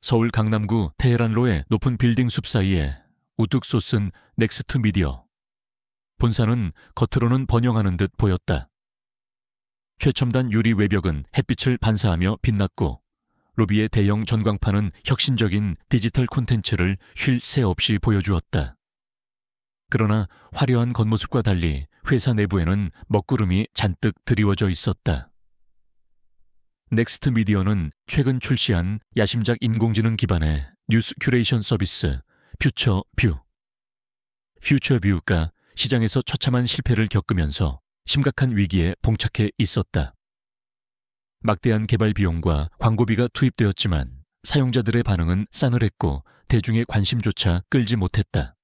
서울 강남구 테헤란로의 높은 빌딩 숲 사이에 우뚝 솟은 넥스트 미디어. 본사는 겉으로는 번영하는 듯 보였다. 최첨단 유리 외벽은 햇빛을 반사하며 빛났고 로비의 대형 전광판은 혁신적인 디지털 콘텐츠를 쉴 새 없이 보여주었다. 그러나 화려한 겉모습과 달리 회사 내부에는 먹구름이 잔뜩 드리워져 있었다. 넥스트 미디어는 최근 출시한 야심작 인공지능 기반의 뉴스 큐레이션 서비스 퓨처뷰. 퓨처뷰가 시장에서 처참한 실패를 겪으면서 심각한 위기에 봉착해 있었다. 막대한 개발 비용과 광고비가 투입되었지만 사용자들의 반응은 싸늘했고 대중의 관심조차 끌지 못했다.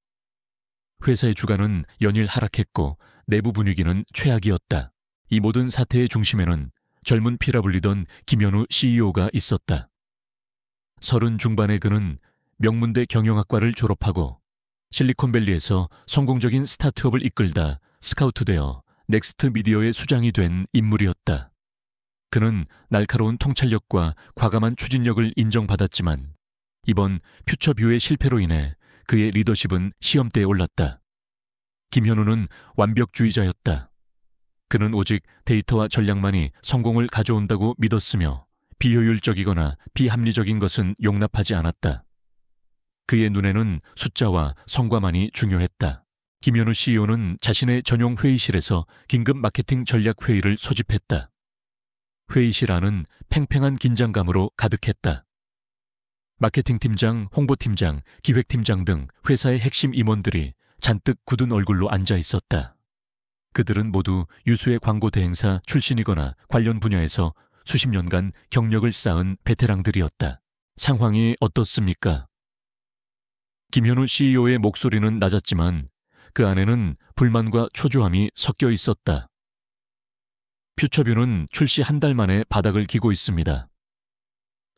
회사의 주가는 연일 하락했고 내부 분위기는 최악이었다. 이 모든 사태의 중심에는 젊은 피라 불리던 김현우 CEO가 있었다. 30 중반의 그는 명문대 경영학과를 졸업하고 실리콘밸리에서 성공적인 스타트업을 이끌다 스카우트되어 넥스트 미디어의 수장이 된 인물이었다. 그는 날카로운 통찰력과 과감한 추진력을 인정받았지만 이번 퓨처뷰의 실패로 인해 그의 리더십은 시험대에 올랐다. 김현우는 완벽주의자였다. 그는 오직 데이터와 전략만이 성공을 가져온다고 믿었으며 비효율적이거나 비합리적인 것은 용납하지 않았다. 그의 눈에는 숫자와 성과만이 중요했다. 김현우 CEO는 자신의 전용 회의실에서 긴급 마케팅 전략 회의를 소집했다. 회의실 안은 팽팽한 긴장감으로 가득했다. 마케팅팀장, 홍보팀장, 기획팀장 등 회사의 핵심 임원들이 잔뜩 굳은 얼굴로 앉아 있었다. 그들은 모두 유수의 광고 대행사 출신이거나 관련 분야에서 수십 년간 경력을 쌓은 베테랑들이었다. 상황이 어떻습니까? 김현우 CEO의 목소리는 낮았지만 그 안에는 불만과 초조함이 섞여 있었다. 퓨처뷰는 출시 한 달 만에 바닥을 기고 있습니다.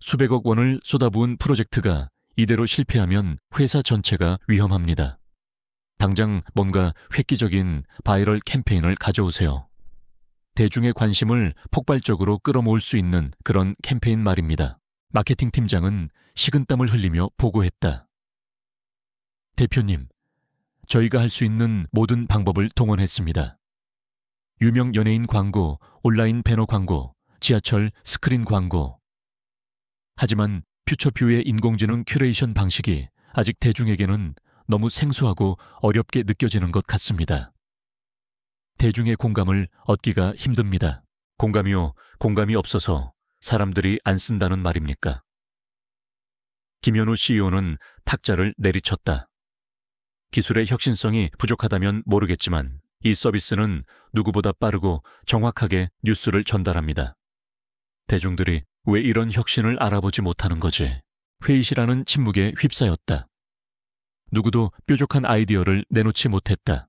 수백억 원을 쏟아부은 프로젝트가 이대로 실패하면 회사 전체가 위험합니다. 당장 뭔가 획기적인 바이럴 캠페인을 가져오세요. 대중의 관심을 폭발적으로 끌어모을 수 있는 그런 캠페인 말입니다. 마케팅 팀장은 식은땀을 흘리며 보고했다. 대표님, 저희가 할 수 있는 모든 방법을 동원했습니다. 유명 연예인 광고, 온라인 배너 광고, 지하철 스크린 광고. 하지만 퓨처뷰의 인공지능 큐레이션 방식이 아직 대중에게는 너무 생소하고 어렵게 느껴지는 것 같습니다. 대중의 공감을 얻기가 힘듭니다. 공감이요, 공감이 없어서 사람들이 안 쓴다는 말입니까? 김현우 CEO는 탁자를 내리쳤다. 기술의 혁신성이 부족하다면 모르겠지만 이 서비스는 누구보다 빠르고 정확하게 뉴스를 전달합니다. 대중들이 왜 이런 혁신을 알아보지 못하는 거지? 회의실 안은 침묵에 휩싸였다. 누구도 뾰족한 아이디어를 내놓지 못했다.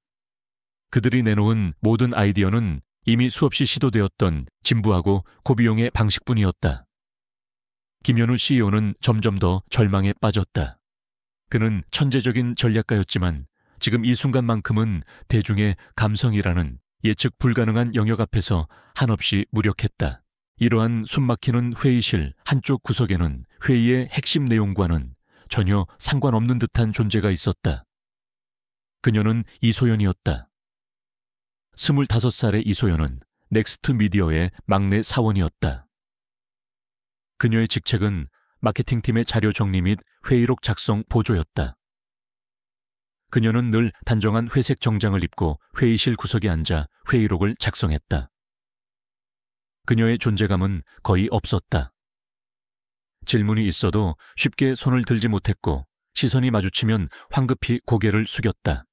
그들이 내놓은 모든 아이디어는 이미 수없이 시도되었던 진부하고 고비용의 방식뿐이었다. 김현우 CEO는 점점 더 절망에 빠졌다. 그는 천재적인 전략가였지만 지금 이 순간만큼은 대중의 감성이라는 예측 불가능한 영역 앞에서 한없이 무력했다. 이러한 숨막히는 회의실 한쪽 구석에는 회의의 핵심 내용과는 전혀 상관없는 듯한 존재가 있었다. 그녀는 이소연이었다. 25살의 이소연은 넥스트 미디어의 막내 사원이었다. 그녀의 직책은 마케팅팀의 자료 정리 및 회의록 작성 보조였다. 그녀는 늘 단정한 회색 정장을 입고 회의실 구석에 앉아 회의록을 작성했다. 그녀의 존재감은 거의 없었다. 질문이 있어도 쉽게 손을 들지 못했고 시선이 마주치면 황급히 고개를 숙였다.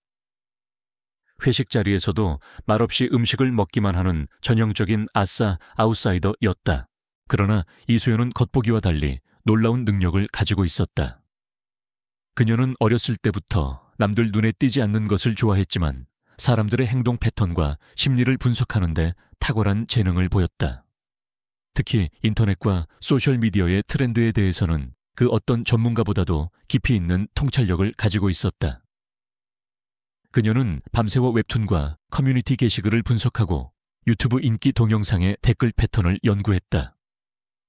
회식 자리에서도 말없이 음식을 먹기만 하는 전형적인 아싸 아웃사이더였다. 그러나 이소연은 겉보기와 달리 놀라운 능력을 가지고 있었다. 그녀는 어렸을 때부터 남들 눈에 띄지 않는 것을 좋아했지만 사람들의 행동 패턴과 심리를 분석하는 데 탁월한 재능을 보였다. 특히 인터넷과 소셜미디어의 트렌드에 대해서는 그 어떤 전문가보다도 깊이 있는 통찰력을 가지고 있었다. 그녀는 밤새워 웹툰과 커뮤니티 게시글을 분석하고 유튜브 인기 동영상의 댓글 패턴을 연구했다.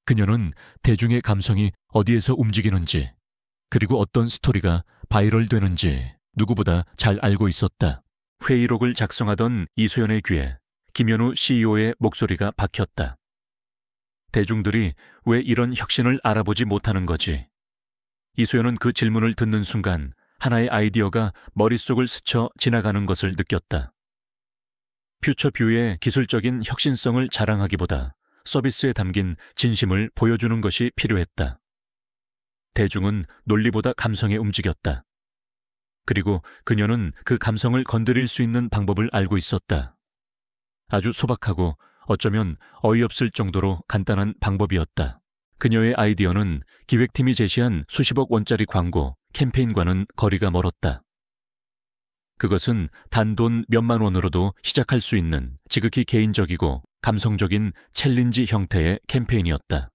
그녀는 대중의 감성이 어디에서 움직이는지, 그리고 어떤 스토리가 바이럴 되는지 누구보다 잘 알고 있었다. 회의록을 작성하던 이소연의 귀에 김현우 CEO의 목소리가 박혔다. 대중들이 왜 이런 혁신을 알아보지 못하는 거지? 이소연은 그 질문을 듣는 순간 하나의 아이디어가 머릿속을 스쳐 지나가는 것을 느꼈다. 퓨처뷰의 기술적인 혁신성을 자랑하기보다 서비스에 담긴 진심을 보여주는 것이 필요했다. 대중은 논리보다 감성에 움직였다. 그리고 그녀는 그 감성을 건드릴 수 있는 방법을 알고 있었다. 아주 소박하고 어쩌면 어이없을 정도로 간단한 방법이었다. 그녀의 아이디어는 기획팀이 제시한 수십억 원짜리 광고, 캠페인과는 거리가 멀었다. 그것은 단돈 몇만 원으로도 시작할 수 있는 지극히 개인적이고 감성적인 챌린지 형태의 캠페인이었다.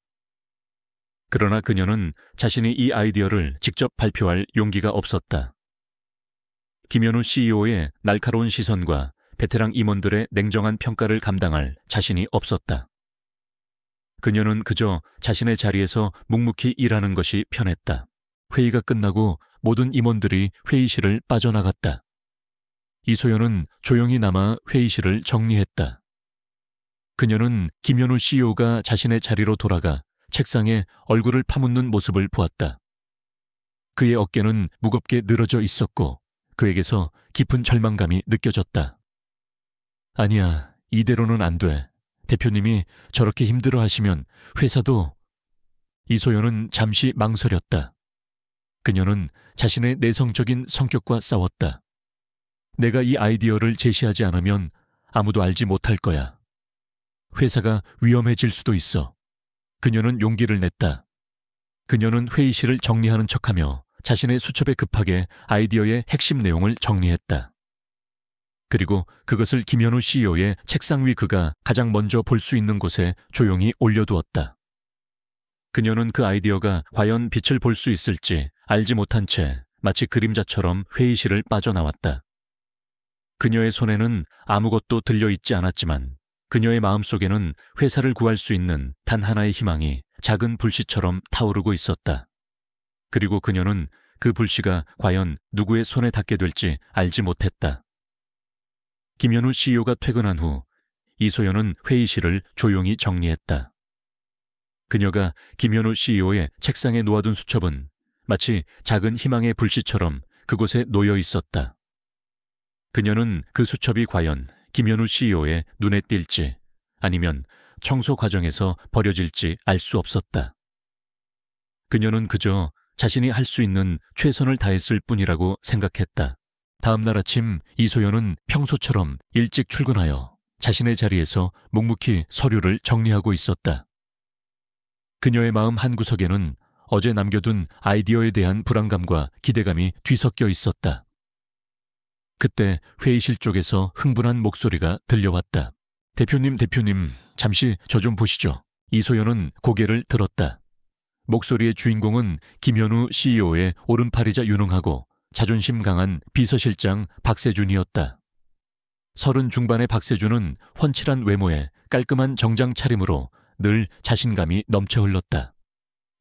그러나 그녀는 자신이 이 아이디어를 직접 발표할 용기가 없었다. 김현우 CEO의 날카로운 시선과 베테랑 임원들의 냉정한 평가를 감당할 자신이 없었다. 그녀는 그저 자신의 자리에서 묵묵히 일하는 것이 편했다. 회의가 끝나고 모든 임원들이 회의실을 빠져나갔다. 이소연은 조용히 남아 회의실을 정리했다. 그녀는 김현우 CEO가 자신의 자리로 돌아가 책상에 얼굴을 파묻는 모습을 보았다. 그의 어깨는 무겁게 늘어져 있었고 그에게서 깊은 절망감이 느껴졌다. 아니야, 이대로는 안 돼. 대표님이 저렇게 힘들어 하시면 회사도... 이소연은 잠시 망설였다. 그녀는 자신의 내성적인 성격과 싸웠다. 내가 이 아이디어를 제시하지 않으면 아무도 알지 못할 거야. 회사가 위험해질 수도 있어. 그녀는 용기를 냈다. 그녀는 회의실을 정리하는 척하며 자신의 수첩에 급하게 아이디어의 핵심 내용을 정리했다. 그리고 그것을 김현우 CEO의 책상 위 그가 가장 먼저 볼 수 있는 곳에 조용히 올려두었다. 그녀는 그 아이디어가 과연 빛을 볼 수 있을지 알지 못한 채 마치 그림자처럼 회의실을 빠져나왔다. 그녀의 손에는 아무것도 들려있지 않았지만 그녀의 마음속에는 회사를 구할 수 있는 단 하나의 희망이 작은 불씨처럼 타오르고 있었다. 그리고 그녀는 그 불씨가 과연 누구의 손에 닿게 될지 알지 못했다. 김현우 CEO가 퇴근한 후 이소연은 회의실을 조용히 정리했다. 그녀가 김현우 CEO의 책상에 놓아둔 수첩은 마치 작은 희망의 불씨처럼 그곳에 놓여 있었다. 그녀는 그 수첩이 과연 김현우 CEO의 눈에 띌지 아니면 청소 과정에서 버려질지 알 수 없었다. 그녀는 그저 자신이 할 수 있는 최선을 다했을 뿐이라고 생각했다. 다음 날 아침 이소연은 평소처럼 일찍 출근하여 자신의 자리에서 묵묵히 서류를 정리하고 있었다. 그녀의 마음 한구석에는 어제 남겨둔 아이디어에 대한 불안감과 기대감이 뒤섞여 있었다. 그때 회의실 쪽에서 흥분한 목소리가 들려왔다. 대표님, 잠시 저 좀 보시죠. 이소연은 고개를 들었다. 목소리의 주인공은 김현우 CEO의 오른팔이자 유능하고 자존심 강한 비서실장 박세준이었다. 30 중반의 박세준은 훤칠한 외모에 깔끔한 정장 차림으로 늘 자신감이 넘쳐 흘렀다.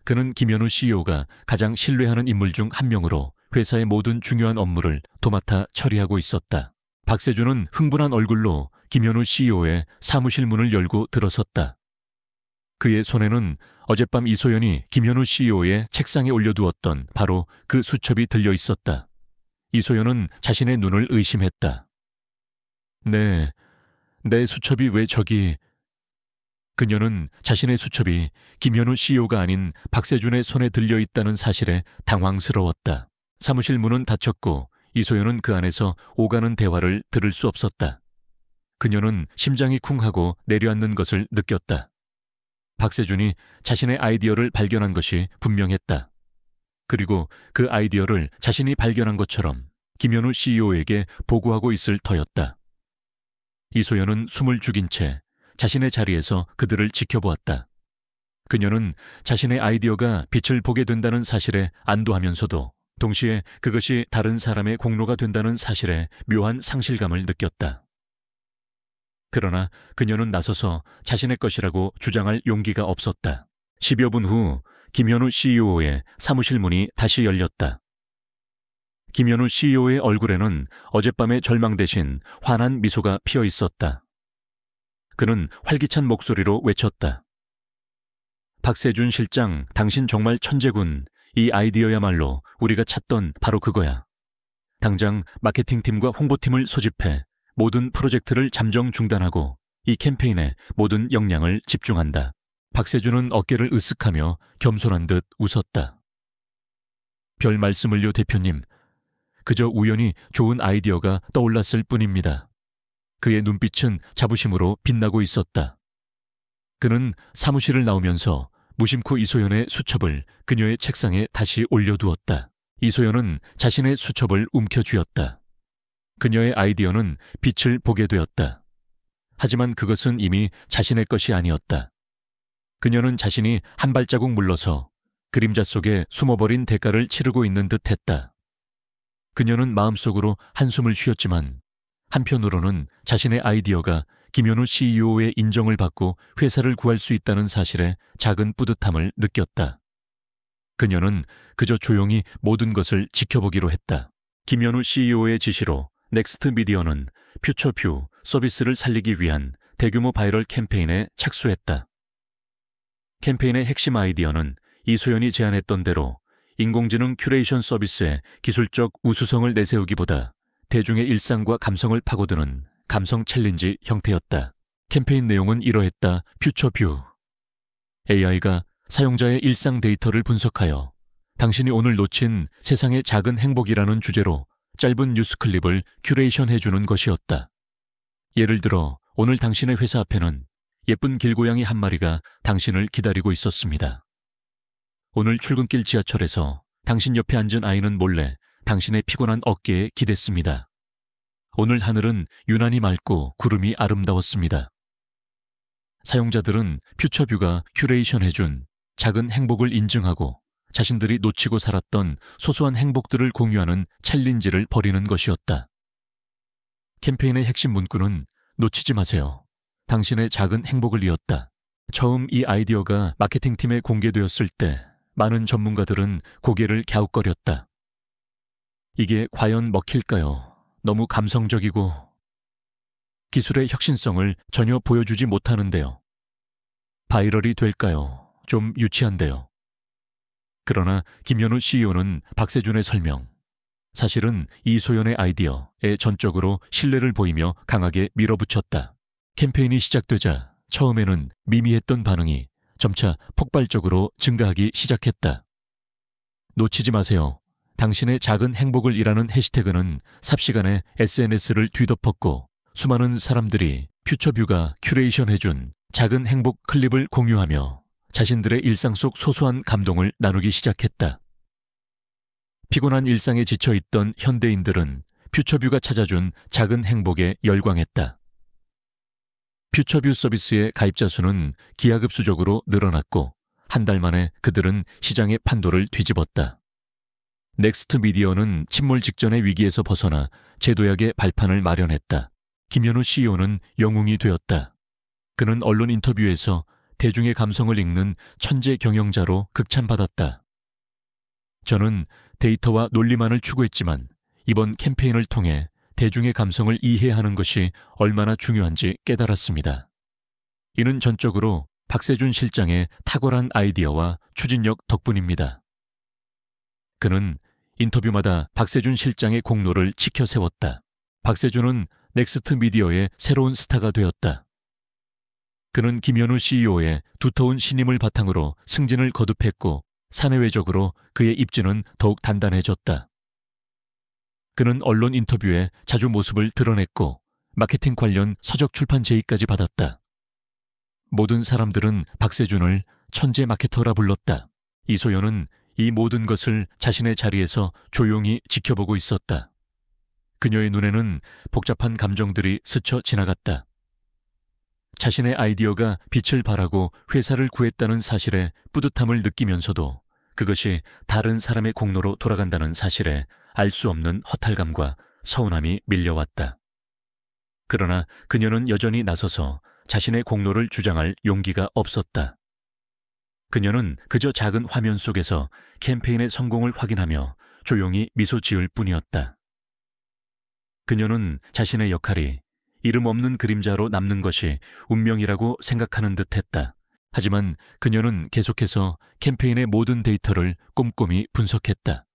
그는 김현우 CEO가 가장 신뢰하는 인물 중 한 명으로 회사의 모든 중요한 업무를 도맡아 처리하고 있었다. 박세준은 흥분한 얼굴로 김현우 CEO의 사무실 문을 열고 들어섰다. 그의 손에는 어젯밤 이소연이 김현우 CEO의 책상에 올려두었던 바로 그 수첩이 들려 있었다. 이소연은 자신의 눈을 의심했다. 내 수첩이 왜 저기... 그녀는 자신의 수첩이 김현우 CEO가 아닌 박세준의 손에 들려 있다는 사실에 당황스러웠다. 사무실 문은 닫혔고 이소연은 그 안에서 오가는 대화를 들을 수 없었다. 그녀는 심장이 쿵하고 내려앉는 것을 느꼈다. 박세준이 자신의 아이디어를 발견한 것이 분명했다. 그리고 그 아이디어를 자신이 발견한 것처럼 김현우 CEO에게 보고하고 있을 터였다. 이소연은 숨을 죽인 채 자신의 자리에서 그들을 지켜보았다. 그녀는 자신의 아이디어가 빛을 보게 된다는 사실에 안도하면서도 동시에 그것이 다른 사람의 공로가 된다는 사실에 묘한 상실감을 느꼈다. 그러나 그녀는 나서서 자신의 것이라고 주장할 용기가 없었다. 10여 분 후 김현우 CEO의 사무실 문이 다시 열렸다. 김현우 CEO의 얼굴에는 어젯밤의 절망 대신 환한 미소가 피어 있었다. 그는 활기찬 목소리로 외쳤다. 박세준 실장, 당신 정말 천재군. 이 아이디어야말로 우리가 찾던 바로 그거야. 당장 마케팅팀과 홍보팀을 소집해 모든 프로젝트를 잠정 중단하고 이 캠페인에 모든 역량을 집중한다. 박세준은 어깨를 으쓱하며 겸손한 듯 웃었다. 별 말씀을요, 대표님. 그저 우연히 좋은 아이디어가 떠올랐을 뿐입니다. 그의 눈빛은 자부심으로 빛나고 있었다. 그는 사무실을 나오면서 무심코 이소연의 수첩을 그녀의 책상에 다시 올려두었다. 이소연은 자신의 수첩을 움켜쥐었다. 그녀의 아이디어는 빛을 보게 되었다. 하지만 그것은 이미 자신의 것이 아니었다. 그녀는 자신이 한 발자국 물러서 그림자 속에 숨어버린 대가를 치르고 있는 듯했다. 그녀는 마음속으로 한숨을 쉬었지만 한편으로는 자신의 아이디어가 김현우 CEO의 인정을 받고 회사를 구할 수 있다는 사실에 작은 뿌듯함을 느꼈다. 그녀는 그저 조용히 모든 것을 지켜보기로 했다. 김현우 CEO의 지시로 넥스트 미디어는 퓨처뷰 서비스를 살리기 위한 대규모 바이럴 캠페인에 착수했다. 캠페인의 핵심 아이디어는 이소연이 제안했던 대로 인공지능 큐레이션 서비스의 기술적 우수성을 내세우기보다 대중의 일상과 감성을 파고드는 감성 챌린지 형태였다. 캠페인 내용은 이러했다. 퓨처뷰. AI가 사용자의 일상 데이터를 분석하여 당신이 오늘 놓친 세상의 작은 행복이라는 주제로 짧은 뉴스 클립을 큐레이션 해주는 것이었다. 예를 들어 오늘 당신의 회사 앞에는 예쁜 길고양이 한 마리가 당신을 기다리고 있었습니다. 오늘 출근길 지하철에서 당신 옆에 앉은 아이는 몰래 당신의 피곤한 어깨에 기댔습니다. 오늘 하늘은 유난히 맑고 구름이 아름다웠습니다. 사용자들은 퓨처뷰가 큐레이션해준 작은 행복을 인증하고 자신들이 놓치고 살았던 소소한 행복들을 공유하는 챌린지를 벌이는 것이었다. 캠페인의 핵심 문구는 놓치지 마세요. 당신의 작은 행복을 이었다. 처음 이 아이디어가 마케팅팀에 공개되었을 때 많은 전문가들은 고개를 갸웃거렸다. 이게 과연 먹힐까요? 너무 감성적이고 기술의 혁신성을 전혀 보여주지 못하는데요. 바이럴이 될까요? 좀 유치한데요. 그러나 김현우 CEO는 박세준의 설명, 사실은 이소연의 아이디어에 전적으로 신뢰를 보이며 강하게 밀어붙였다. 캠페인이 시작되자 처음에는 미미했던 반응이 점차 폭발적으로 증가하기 시작했다. 놓치지 마세요. 당신의 작은 행복을 이라는 해시태그는 삽시간에 SNS를 뒤덮었고 수많은 사람들이 퓨처뷰가 큐레이션해준 작은 행복 클립을 공유하며 자신들의 일상 속 소소한 감동을 나누기 시작했다. 피곤한 일상에 지쳐있던 현대인들은 퓨처뷰가 찾아준 작은 행복에 열광했다. 퓨처뷰 서비스의 가입자 수는 기하급수적으로 늘어났고 한 달 만에 그들은 시장의 판도를 뒤집었다. 넥스트 미디어는 침몰 직전의 위기에서 벗어나 제도약의 발판을 마련했다. 김현우 CEO는 영웅이 되었다. 그는 언론 인터뷰에서 대중의 감성을 읽는 천재 경영자로 극찬받았다. 저는 데이터와 논리만을 추구했지만 이번 캠페인을 통해 대중의 감성을 이해하는 것이 얼마나 중요한지 깨달았습니다. 이는 전적으로 박세준 실장의 탁월한 아이디어와 추진력 덕분입니다. 그는 인터뷰마다 박세준 실장의 공로를 치켜 세웠다. 박세준은 넥스트 미디어의 새로운 스타가 되었다. 그는 김현우 CEO의 두터운 신임을 바탕으로 승진을 거듭했고 사내외적으로 그의 입지는 더욱 단단해졌다. 그는 언론 인터뷰에 자주 모습을 드러냈고 마케팅 관련 서적 출판 제의까지 받았다. 모든 사람들은 박세준을 천재 마케터라 불렀다. 이소연은 이 모든 것을 자신의 자리에서 조용히 지켜보고 있었다. 그녀의 눈에는 복잡한 감정들이 스쳐 지나갔다. 자신의 아이디어가 빛을 발하고 회사를 구했다는 사실에 뿌듯함을 느끼면서도 그것이 다른 사람의 공로로 돌아간다는 사실에 알 수 없는 허탈감과 서운함이 밀려왔다. 그러나 그녀는 여전히 나서서 자신의 공로를 주장할 용기가 없었다. 그녀는 그저 작은 화면 속에서 캠페인의 성공을 확인하며 조용히 미소 지을 뿐이었다. 그녀는 자신의 역할이 이름 없는 그림자로 남는 것이 운명이라고 생각하는 듯했다. 하지만 그녀는 계속해서 캠페인의 모든 데이터를 꼼꼼히 분석했다.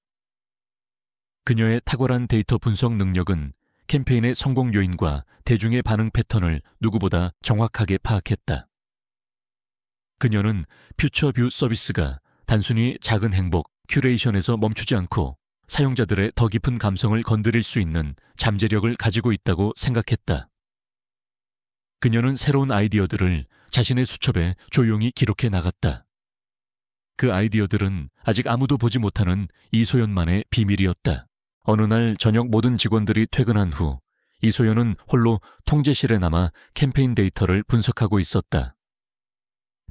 그녀의 탁월한 데이터 분석 능력은 캠페인의 성공 요인과 대중의 반응 패턴을 누구보다 정확하게 파악했다. 그녀는 퓨처뷰 서비스가 단순히 작은 행복, 큐레이션에서 멈추지 않고 사용자들의 더 깊은 감성을 건드릴 수 있는 잠재력을 가지고 있다고 생각했다. 그녀는 새로운 아이디어들을 자신의 수첩에 조용히 기록해 나갔다. 그 아이디어들은 아직 아무도 보지 못하는 이소연만의 비밀이었다. 어느 날 저녁 모든 직원들이 퇴근한 후 이소연은 홀로 통제실에 남아 캠페인 데이터를 분석하고 있었다.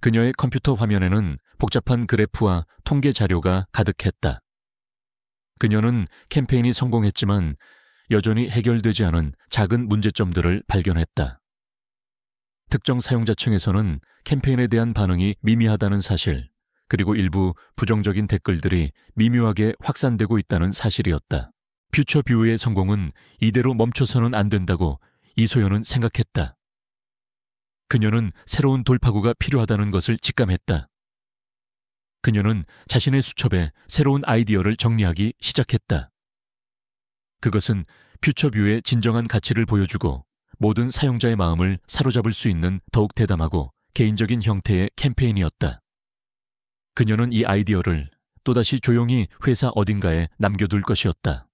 그녀의 컴퓨터 화면에는 복잡한 그래프와 통계 자료가 가득했다. 그녀는 캠페인이 성공했지만 여전히 해결되지 않은 작은 문제점들을 발견했다. 특정 사용자층에서는 캠페인에 대한 반응이 미미하다는 사실, 그리고 일부 부정적인 댓글들이 미묘하게 확산되고 있다는 사실이었다. 퓨처뷰의 성공은 이대로 멈춰서는 안 된다고 이소연은 생각했다. 그녀는 새로운 돌파구가 필요하다는 것을 직감했다. 그녀는 자신의 수첩에 새로운 아이디어를 정리하기 시작했다. 그것은 퓨처뷰의 진정한 가치를 보여주고 모든 사용자의 마음을 사로잡을 수 있는 더욱 대담하고 개인적인 형태의 캠페인이었다. 그녀는 이 아이디어를 또다시 조용히 회사 어딘가에 남겨둘 것이었다.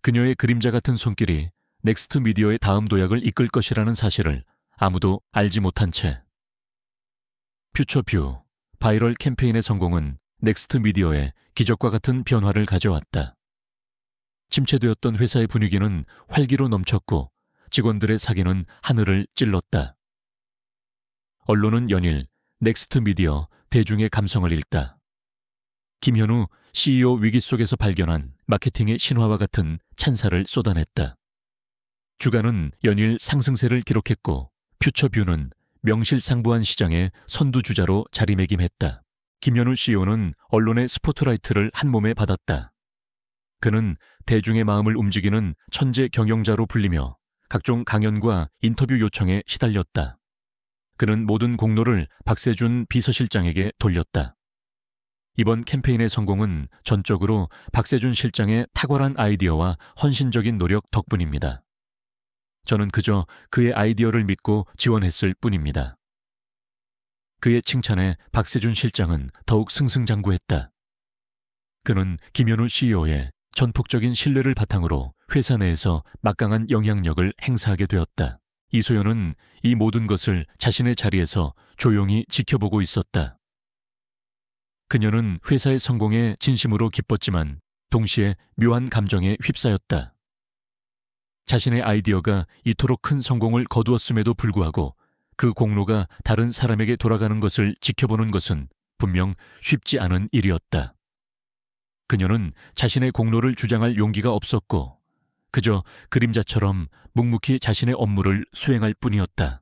그녀의 그림자 같은 손길이 넥스트 미디어의 다음 도약을 이끌 것이라는 사실을 아무도 알지 못한 채 퓨처뷰 바이럴 캠페인의 성공은 넥스트 미디어에 기적과 같은 변화를 가져왔다. 침체되었던 회사의 분위기는 활기로 넘쳤고 직원들의 사기는 하늘을 찔렀다. 언론은 연일 넥스트 미디어 대중의 감성을 읽다. 김현우 CEO 위기 속에서 발견한 마케팅의 신화와 같은 찬사를 쏟아냈다. 주가는 연일 상승세를 기록했고 퓨처뷰는 명실상부한 시장의 선두주자로 자리매김했다. 김현우 CEO는 언론의 스포트라이트를 한 몸에 받았다. 그는 대중의 마음을 움직이는 천재 경영자로 불리며 각종 강연과 인터뷰 요청에 시달렸다. 그는 모든 공로를 박세준 비서실장에게 돌렸다. 이번 캠페인의 성공은 전적으로 박세준 실장의 탁월한 아이디어와 헌신적인 노력 덕분입니다. 저는 그저 그의 아이디어를 믿고 지원했을 뿐입니다. 그의 칭찬에 박세준 실장은 더욱 승승장구했다. 그는 김현우 CEO의 전폭적인 신뢰를 바탕으로 회사 내에서 막강한 영향력을 행사하게 되었다. 이소연은 이 모든 것을 자신의 자리에서 조용히 지켜보고 있었다. 그녀는 회사의 성공에 진심으로 기뻤지만 동시에 묘한 감정에 휩싸였다. 자신의 아이디어가 이토록 큰 성공을 거두었음에도 불구하고 그 공로가 다른 사람에게 돌아가는 것을 지켜보는 것은 분명 쉽지 않은 일이었다. 그녀는 자신의 공로를 주장할 용기가 없었고 그저 그림자처럼 묵묵히 자신의 업무를 수행할 뿐이었다.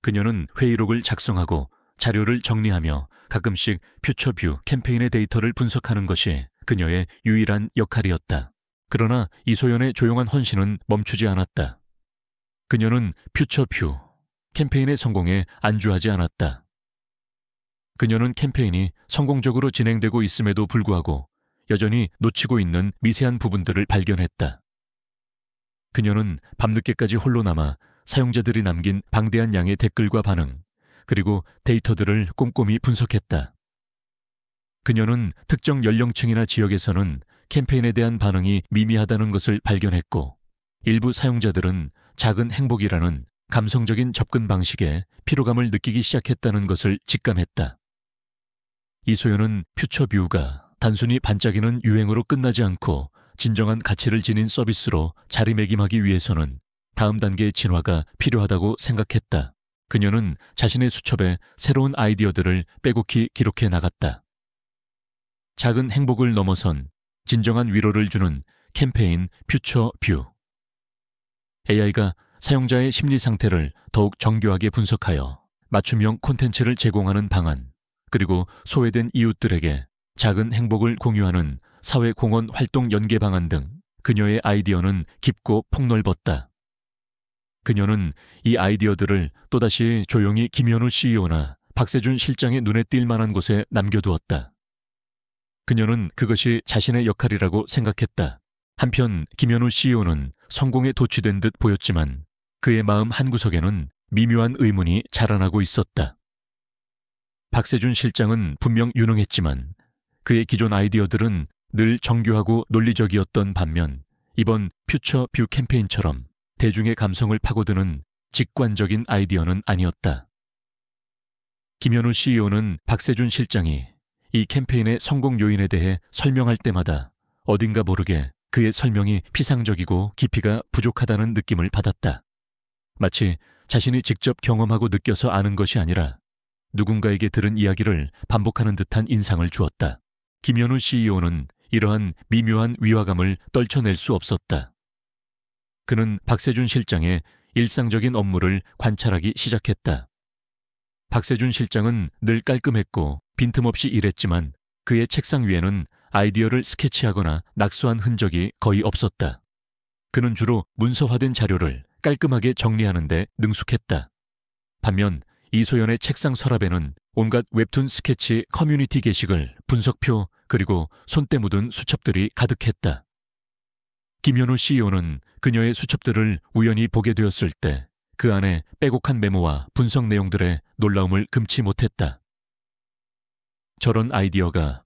그녀는 회의록을 작성하고 자료를 정리하며 가끔씩 퓨처뷰 캠페인의 데이터를 분석하는 것이 그녀의 유일한 역할이었다. 그러나 이소연의 조용한 헌신은 멈추지 않았다. 그녀는 퓨처뷰 캠페인의 성공에 안주하지 않았다. 그녀는 캠페인이 성공적으로 진행되고 있음에도 불구하고 여전히 놓치고 있는 미세한 부분들을 발견했다. 그녀는 밤늦게까지 홀로 남아 사용자들이 남긴 방대한 양의 댓글과 반응, 그리고 데이터들을 꼼꼼히 분석했다. 그녀는 특정 연령층이나 지역에서는 캠페인에 대한 반응이 미미하다는 것을 발견했고 일부 사용자들은 작은 행복이라는 감성적인 접근 방식에 피로감을 느끼기 시작했다는 것을 직감했다. 이소연은 퓨처뷰가 단순히 반짝이는 유행으로 끝나지 않고 진정한 가치를 지닌 서비스로 자리매김하기 위해서는 다음 단계의 진화가 필요하다고 생각했다. 그녀는 자신의 수첩에 새로운 아이디어들을 빼곡히 기록해 나갔다. 작은 행복을 넘어선 진정한 위로를 주는 캠페인 퓨처뷰. AI가 사용자의 심리 상태를 더욱 정교하게 분석하여 맞춤형 콘텐츠를 제공하는 방안, 그리고 소외된 이웃들에게 작은 행복을 공유하는 사회공헌 활동 연계 방안 등 그녀의 아이디어는 깊고 폭넓었다. 그녀는 이 아이디어들을 또다시 조용히 김현우 CEO나 박세준 실장의 눈에 띌 만한 곳에 남겨두었다. 그녀는 그것이 자신의 역할이라고 생각했다. 한편 김현우 CEO는 성공에 도취된 듯 보였지만 그의 마음 한구석에는 미묘한 의문이 자라나고 있었다. 박세준 실장은 분명 유능했지만 그의 기존 아이디어들은 늘 정교하고 논리적이었던 반면 이번 퓨처 뷰 캠페인처럼 대중의 감성을 파고드는 직관적인 아이디어는 아니었다. 김현우 CEO는 박세준 실장이 이 캠페인의 성공 요인에 대해 설명할 때마다 어딘가 모르게 그의 설명이 피상적이고 깊이가 부족하다는 느낌을 받았다. 마치 자신이 직접 경험하고 느껴서 아는 것이 아니라 누군가에게 들은 이야기를 반복하는 듯한 인상을 주었다. 김현우 CEO는 이러한 미묘한 위화감을 떨쳐낼 수 없었다. 그는 박세준 실장의 일상적인 업무를 관찰하기 시작했다. 박세준 실장은 늘 깔끔했고 빈틈없이 일했지만 그의 책상 위에는 아이디어를 스케치하거나 낙서한 흔적이 거의 없었다. 그는 주로 문서화된 자료를 깔끔하게 정리하는 데 능숙했다. 반면 이소연의 책상 서랍에는 온갖 웹툰 스케치 커뮤니티 게시글, 분석표, 그리고 손때 묻은 수첩들이 가득했다. 김현우 CEO는 그녀의 수첩들을 우연히 보게 되었을 때 그 안에 빼곡한 메모와 분석 내용들의 놀라움을 금치 못했다. 저런 아이디어가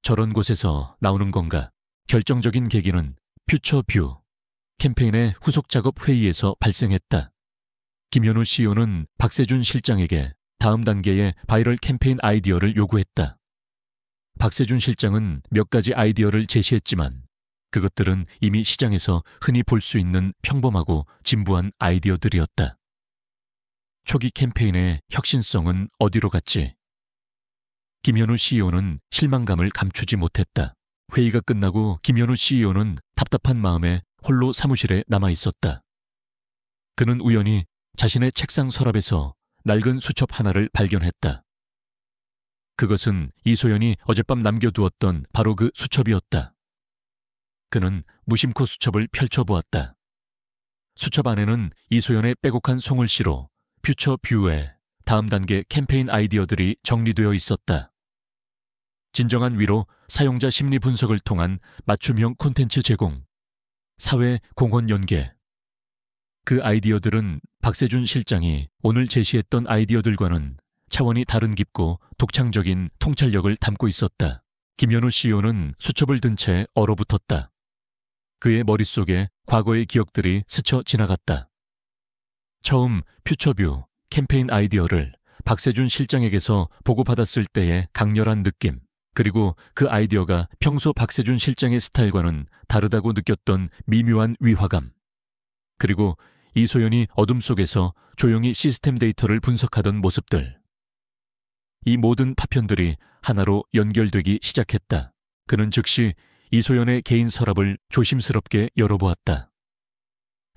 저런 곳에서 나오는 건가? 결정적인 계기는 퓨처 뷰 캠페인의 후속 작업 회의에서 발생했다. 김현우 CEO는 박세준 실장에게 다음 단계의 바이럴 캠페인 아이디어를 요구했다. 박세준 실장은 몇 가지 아이디어를 제시했지만 그것들은 이미 시장에서 흔히 볼 수 있는 평범하고 진부한 아이디어들이었다. 초기 캠페인의 혁신성은 어디로 갔지? 김현우 CEO는 실망감을 감추지 못했다. 회의가 끝나고 김현우 CEO는 답답한 마음에 홀로 사무실에 남아 있었다. 그는 우연히 자신의 책상 서랍에서 낡은 수첩 하나를 발견했다. 그것은 이소연이 어젯밤 남겨두었던 바로 그 수첩이었다. 그는 무심코 수첩을 펼쳐보았다. 수첩 안에는 이소연의 빼곡한 송글씨로 퓨처 뷰의 다음 단계 캠페인 아이디어들이 정리되어 있었다. 진정한 위로 사용자 심리 분석을 통한 맞춤형 콘텐츠 제공, 사회 공헌 연계. 그 아이디어들은 박세준 실장이 오늘 제시했던 아이디어들과는 차원이 다른 깊고 독창적인 통찰력을 담고 있었다. 김현우 CEO는 수첩을 든 채 얼어붙었다. 그의 머릿속에 과거의 기억들이 스쳐 지나갔다. 처음 퓨처뷰 캠페인 아이디어를 박세준 실장에게서 보고받았을 때의 강렬한 느낌, 그리고 그 아이디어가 평소 박세준 실장의 스타일과는 다르다고 느꼈던 미묘한 위화감, 그리고 이소연이 어둠 속에서 조용히 시스템 데이터를 분석하던 모습들. 이 모든 파편들이 하나로 연결되기 시작했다. 그는 즉시 이소연의 개인 서랍을 조심스럽게 열어보았다.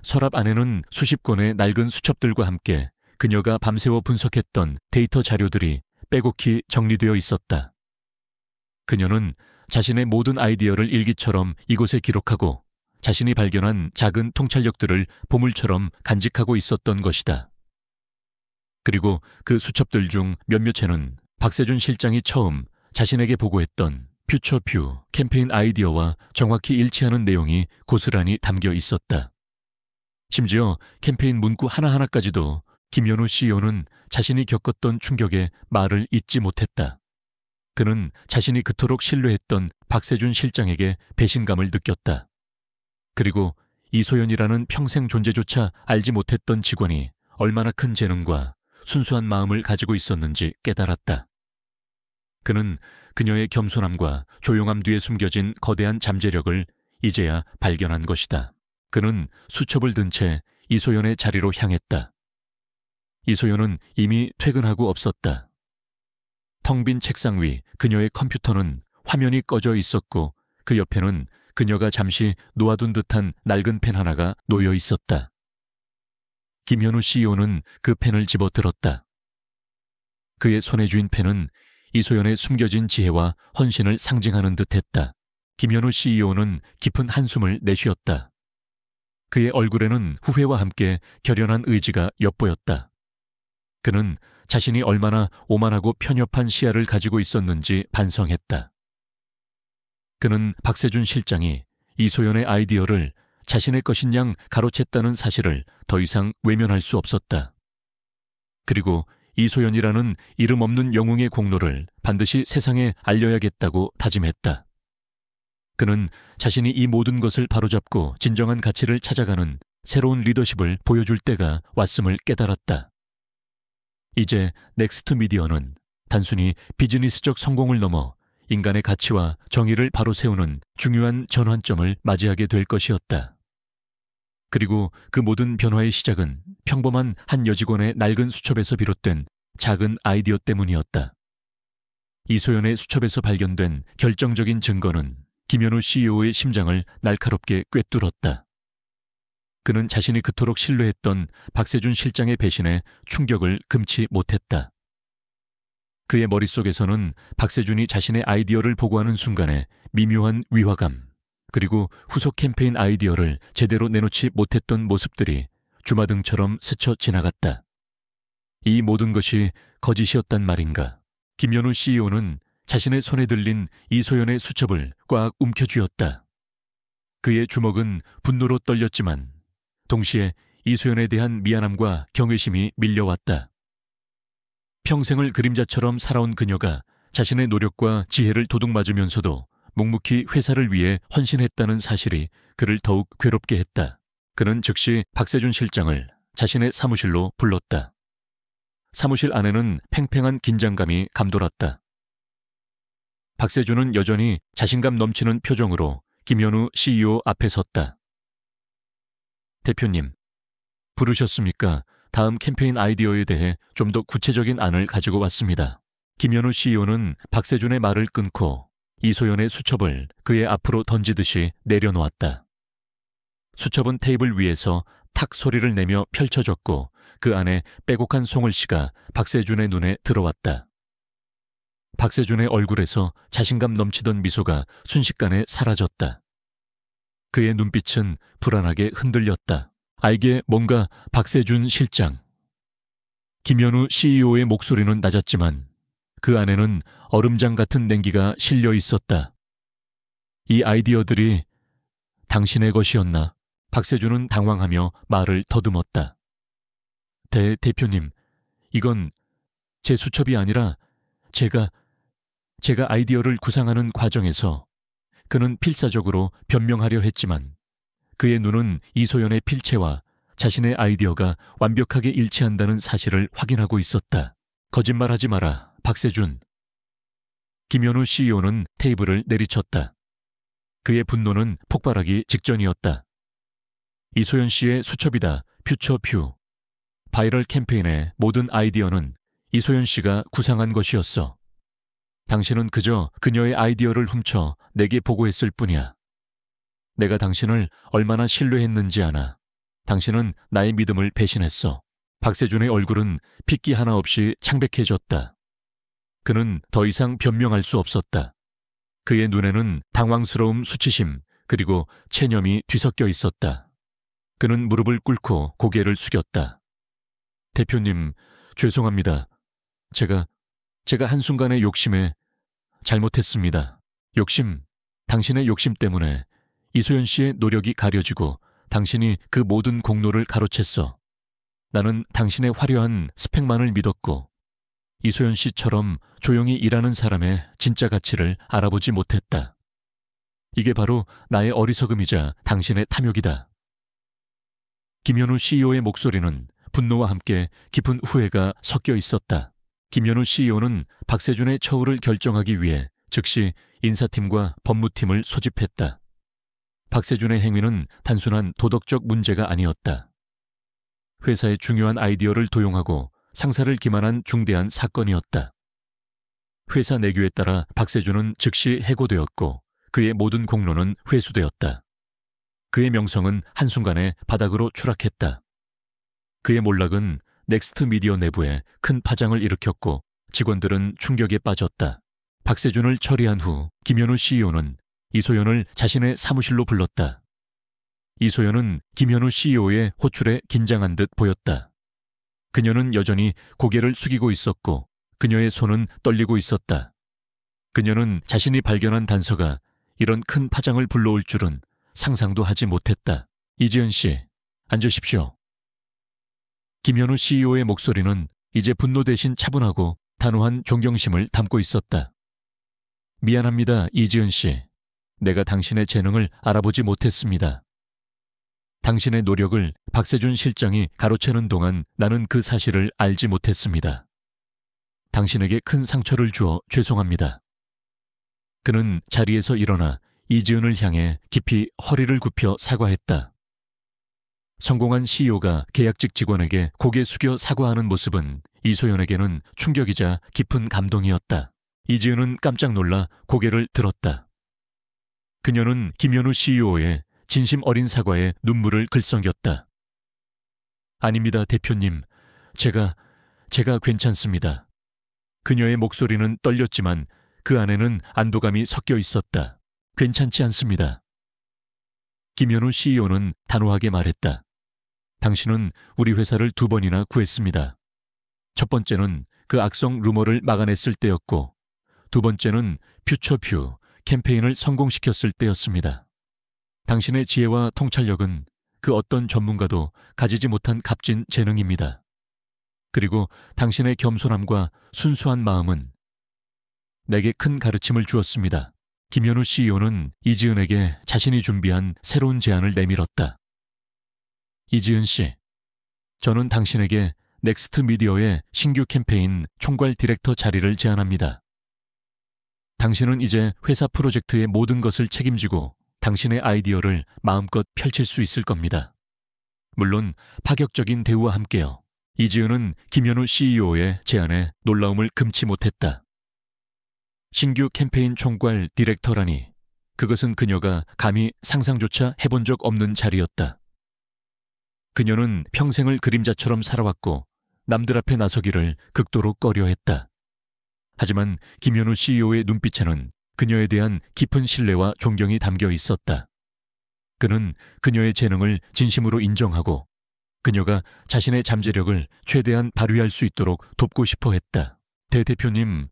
서랍 안에는 수십 권의 낡은 수첩들과 함께 그녀가 밤새워 분석했던 데이터 자료들이 빼곡히 정리되어 있었다. 그녀는 자신의 모든 아이디어를 일기처럼 이곳에 기록하고 자신이 발견한 작은 통찰력들을 보물처럼 간직하고 있었던 것이다. 그리고 그 수첩들 중 몇몇 채는 박세준 실장이 처음 자신에게 보고했던 퓨처 뷰 캠페인 아이디어와 정확히 일치하는 내용이 고스란히 담겨 있었다. 심지어 캠페인 문구 하나하나까지도 김현우 CEO는 자신이 겪었던 충격에 말을 잇지 못했다. 그는 자신이 그토록 신뢰했던 박세준 실장에게 배신감을 느꼈다. 그리고 이소연이라는 평생 존재조차 알지 못했던 직원이 얼마나 큰 재능과 순수한 마음을 가지고 있었는지 깨달았다. 그는 그녀의 겸손함과 조용함 뒤에 숨겨진 거대한 잠재력을 이제야 발견한 것이다. 그는 수첩을 든 채 이소연의 자리로 향했다. 이소연은 이미 퇴근하고 없었다. 텅 빈 책상 위 그녀의 컴퓨터는 화면이 꺼져 있었고 그 옆에는 그녀가 잠시 놓아둔 듯한 낡은 펜 하나가 놓여 있었다. 김현우 CEO는 그 펜을 집어 들었다. 그의 손에 쥔 펜은 이소연의 숨겨진 지혜와 헌신을 상징하는 듯했다. 김현우 CEO는 깊은 한숨을 내쉬었다. 그의 얼굴에는 후회와 함께 결연한 의지가 엿보였다. 그는 자신이 얼마나 오만하고 편협한 시야를 가지고 있었는지 반성했다. 그는 박세준 실장이 이소연의 아이디어를 자신의 것인 양 가로챘다는 사실을 더 이상 외면할 수 없었다. 그리고 이소연이라는 이름 없는 영웅의 공로를 반드시 세상에 알려야겠다고 다짐했다. 그는 자신이 이 모든 것을 바로잡고 진정한 가치를 찾아가는 새로운 리더십을 보여줄 때가 왔음을 깨달았다. 이제 넥스트 미디어는 단순히 비즈니스적 성공을 넘어 인간의 가치와 정의를 바로 세우는 중요한 전환점을 맞이하게 될 것이었다. 그리고 그 모든 변화의 시작은 평범한 한 여직원의 낡은 수첩에서 비롯된 작은 아이디어 때문이었다. 이소연의 수첩에서 발견된 결정적인 증거는 김현우 CEO의 심장을 날카롭게 꿰뚫었다. 그는 자신이 그토록 신뢰했던 박세준 실장의 배신에 충격을 금치 못했다. 그의 머릿속에서는 박세준이 자신의 아이디어를 보고하는 순간에 미묘한 위화감, 그리고 후속 캠페인 아이디어를 제대로 내놓지 못했던 모습들이 주마등처럼 스쳐 지나갔다. 이 모든 것이 거짓이었단 말인가? 김현우 CEO는 자신의 손에 들린 이소연의 수첩을 꽉 움켜쥐었다. 그의 주먹은 분노로 떨렸지만 동시에 이소연에 대한 미안함과 경외심이 밀려왔다. 평생을 그림자처럼 살아온 그녀가 자신의 노력과 지혜를 도둑맞으면서도 묵묵히 회사를 위해 헌신했다는 사실이 그를 더욱 괴롭게 했다. 그는 즉시 박세준 실장을 자신의 사무실로 불렀다. 사무실 안에는 팽팽한 긴장감이 감돌았다. 박세준은 여전히 자신감 넘치는 표정으로 김현우 CEO 앞에 섰다. 대표님, 부르셨습니까? 다음 캠페인 아이디어에 대해 좀 더 구체적인 안을 가지고 왔습니다. 김현우 CEO는 박세준의 말을 끊고 이소연의 수첩을 그의 앞으로 던지듯이 내려놓았다. 수첩은 테이블 위에서 탁 소리를 내며 펼쳐졌고 그 안에 빼곡한 송글씨가 박세준의 눈에 들어왔다. 박세준의 얼굴에서 자신감 넘치던 미소가 순식간에 사라졌다. 그의 눈빛은 불안하게 흔들렸다. 이게 뭔가 박세준 실장. 김현우 CEO의 목소리는 낮았지만 그 안에는 얼음장 같은 냉기가 실려 있었다. 이 아이디어들이 당신의 것이었나? 박세준은 당황하며 말을 더듬었다. 대표님, 이건 제 수첩이 아니라 제가 아이디어를 구상하는 과정에서 그는 필사적으로 변명하려 했지만 그의 눈은 이소연의 필체와 자신의 아이디어가 완벽하게 일치한다는 사실을 확인하고 있었다. 거짓말하지 마라, 박세준. 김현우 CEO는 테이블을 내리쳤다. 그의 분노는 폭발하기 직전이었다. 이소연 씨의 수첩이다, 퓨처퓨. 바이럴 캠페인의 모든 아이디어는 이소연 씨가 구상한 것이었어. 당신은 그저 그녀의 아이디어를 훔쳐 내게 보고했을 뿐이야. 내가 당신을 얼마나 신뢰했는지 아나. 당신은 나의 믿음을 배신했어. 박세준의 얼굴은 핏기 하나 없이 창백해졌다. 그는 더 이상 변명할 수 없었다. 그의 눈에는 당황스러움, 수치심, 그리고 체념이 뒤섞여 있었다. 그는 무릎을 꿇고 고개를 숙였다. 대표님, 죄송합니다. 제가 한순간의 욕심에 잘못했습니다. 당신의 욕심 때문에 이소연 씨의 노력이 가려지고 당신이 그 모든 공로를 가로챘어. 나는 당신의 화려한 스펙만을 믿었고 이소연 씨처럼 조용히 일하는 사람의 진짜 가치를 알아보지 못했다. 이게 바로 나의 어리석음이자 당신의 탐욕이다. 김현우 CEO의 목소리는 분노와 함께 깊은 후회가 섞여 있었다. 김현우 CEO는 박세준의 처우를 결정하기 위해 즉시 인사팀과 법무팀을 소집했다. 박세준의 행위는 단순한 도덕적 문제가 아니었다. 회사의 중요한 아이디어를 도용하고 상사를 기만한 중대한 사건이었다. 회사 내규에 따라 박세준은 즉시 해고되었고 그의 모든 공로는 회수되었다. 그의 명성은 한순간에 바닥으로 추락했다. 그의 몰락은 넥스트 미디어 내부에 큰 파장을 일으켰고 직원들은 충격에 빠졌다. 박세준을 처리한 후 김현우 CEO는 이소연을 자신의 사무실로 불렀다. 이소연은 김현우 CEO의 호출에 긴장한 듯 보였다. 그녀는 여전히 고개를 숙이고 있었고 그녀의 손은 떨리고 있었다. 그녀는 자신이 발견한 단서가 이런 큰 파장을 불러올 줄은 상상도 하지 못했다. 이지은 씨, 앉으십시오. 김현우 CEO의 목소리는 이제 분노 대신 차분하고 단호한 존경심을 담고 있었다. 미안합니다, 이지은 씨. 내가 당신의 재능을 알아보지 못했습니다. 당신의 노력을 박세준 실장이 가로채는 동안 나는 그 사실을 알지 못했습니다. 당신에게 큰 상처를 주어 죄송합니다. 그는 자리에서 일어나 이지은을 향해 깊이 허리를 굽혀 사과했다. 성공한 CEO가 계약직 직원에게 고개 숙여 사과하는 모습은 이소연에게는 충격이자 깊은 감동이었다. 이지은은 깜짝 놀라 고개를 들었다. 그녀는 김현우 CEO의 진심 어린 사과에 눈물을 글썽였다. 아닙니다, 대표님. 제가 괜찮습니다. 그녀의 목소리는 떨렸지만 그 안에는 안도감이 섞여 있었다. 괜찮지 않습니다. 김현우 CEO는 단호하게 말했다. 당신은 우리 회사를 2번이나 구했습니다. 첫 번째는 그 악성 루머를 막아냈을 때였고, 두 번째는 퓨처퓨 캠페인을 성공시켰을 때였습니다. 당신의 지혜와 통찰력은 그 어떤 전문가도 가지지 못한 값진 재능입니다. 그리고 당신의 겸손함과 순수한 마음은 내게 큰 가르침을 주었습니다. 김현우 CEO는 이지은에게 자신이 준비한 새로운 제안을 내밀었다. 이지은 씨, 저는 당신에게 넥스트 미디어의 신규 캠페인 총괄 디렉터 자리를 제안합니다. 당신은 이제 회사 프로젝트의 모든 것을 책임지고 당신의 아이디어를 마음껏 펼칠 수 있을 겁니다. 물론 파격적인 대우와 함께요. 이지은은 김현우 CEO의 제안에 놀라움을 금치 못했다. 신규 캠페인 총괄 디렉터라니, 그것은 그녀가 감히 상상조차 해본 적 없는 자리였다. 그녀는 평생을 그림자처럼 살아왔고 남들 앞에 나서기를 극도로 꺼려했다. 하지만 김현우 CEO의 눈빛에는 그녀에 대한 깊은 신뢰와 존경이 담겨 있었다. 그는 그녀의 재능을 진심으로 인정하고 그녀가 자신의 잠재력을 최대한 발휘할 수 있도록 돕고 싶어 했다. 대표님,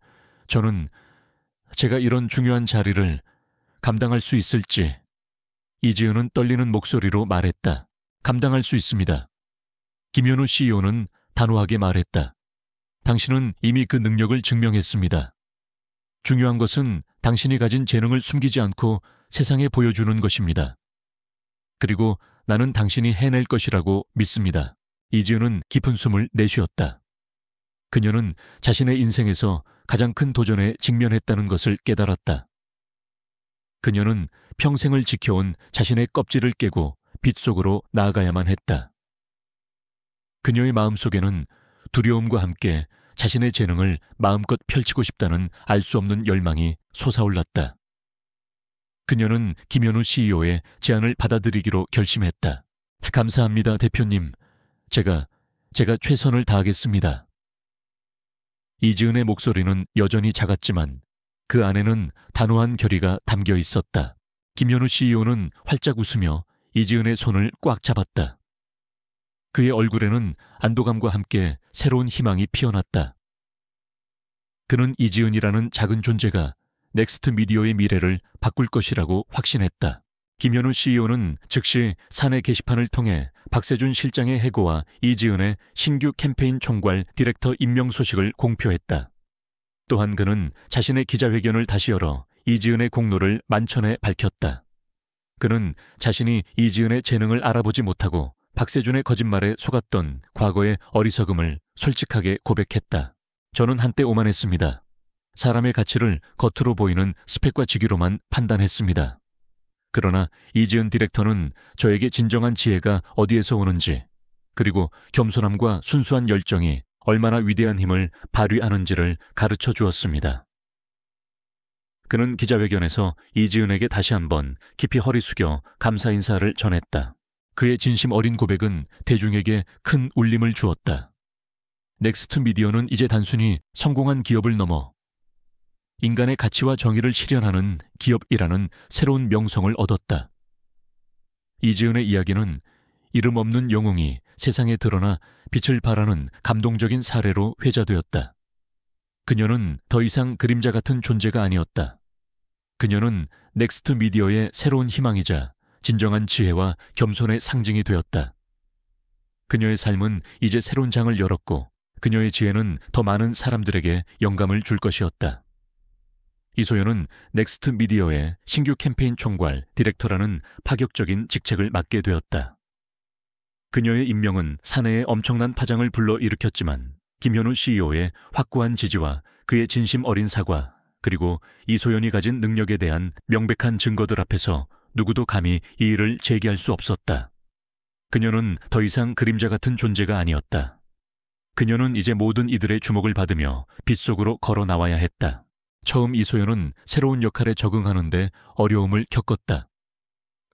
제가 이런 중요한 자리를 감당할 수 있을지. 이지은은 떨리는 목소리로 말했다. 감당할 수 있습니다. 김현우 CEO는 단호하게 말했다. 당신은 이미 그 능력을 증명했습니다. 중요한 것은 당신이 가진 재능을 숨기지 않고 세상에 보여주는 것입니다. 그리고 나는 당신이 해낼 것이라고 믿습니다. 이지은은 깊은 숨을 내쉬었다. 그녀는 자신의 인생에서 가장 큰 도전에 직면했다는 것을 깨달았다. 그녀는 평생을 지켜온 자신의 껍질을 깨고 빛 속으로 나아가야만 했다. 그녀의 마음속에는 두려움과 함께 자신의 재능을 마음껏 펼치고 싶다는 알 수 없는 열망이 솟아올랐다. 그녀는 김현우 CEO의 제안을 받아들이기로 결심했다. 감사합니다, 대표님. 제가 최선을 다하겠습니다. 이지은의 목소리는 여전히 작았지만 그 안에는 단호한 결의가 담겨 있었다. 김현우 CEO는 활짝 웃으며 이지은의 손을 꽉 잡았다. 그의 얼굴에는 안도감과 함께 새로운 희망이 피어났다. 그는 이지은이라는 작은 존재가 넥스트 미디어의 미래를 바꿀 것이라고 확신했다. 김현우 CEO는 즉시 사내 게시판을 통해 박세준 실장의 해고와 이지은의 신규 캠페인 총괄 디렉터 임명 소식을 공표했다. 또한 그는 자신의 기자회견을 다시 열어 이지은의 공로를 만천에 밝혔다. 그는 자신이 이지은의 재능을 알아보지 못하고 박세준의 거짓말에 속았던 과거의 어리석음을 솔직하게 고백했다. 저는 한때 오만했습니다. 사람의 가치를 겉으로 보이는 스펙과 직위로만 판단했습니다. 그러나 이지은 디렉터는 저에게 진정한 지혜가 어디에서 오는지, 그리고 겸손함과 순수한 열정이 얼마나 위대한 힘을 발휘하는지를 가르쳐 주었습니다. 그는 기자회견에서 이지은에게 다시 한번 깊이 허리 숙여 감사 인사를 전했다. 그의 진심 어린 고백은 대중에게 큰 울림을 주었다. 넥스트 미디어는 이제 단순히 성공한 기업을 넘어 인간의 가치와 정의를 실현하는 기업이라는 새로운 명성을 얻었다. 이지은의 이야기는 이름 없는 영웅이 세상에 드러나 빛을 발하는 감동적인 사례로 회자되었다. 그녀는 더 이상 그림자 같은 존재가 아니었다. 그녀는 넥스트 미디어의 새로운 희망이자 진정한 지혜와 겸손의 상징이 되었다. 그녀의 삶은 이제 새로운 장을 열었고 그녀의 지혜는 더 많은 사람들에게 영감을 줄 것이었다. 이소연은 넥스트 미디어의 신규 캠페인 총괄 디렉터라는 파격적인 직책을 맡게 되었다. 그녀의 임명은 사내에 엄청난 파장을 불러일으켰지만 김현우 CEO의 확고한 지지와 그의 진심 어린 사과, 그리고 이소연이 가진 능력에 대한 명백한 증거들 앞에서 누구도 감히 이 일을 제기할 수 없었다. 그녀는 더 이상 그림자 같은 존재가 아니었다. 그녀는 이제 모든 이들의 주목을 받으며 빛 속으로 걸어 나와야 했다. 처음 이소연은 새로운 역할에 적응하는데 어려움을 겪었다.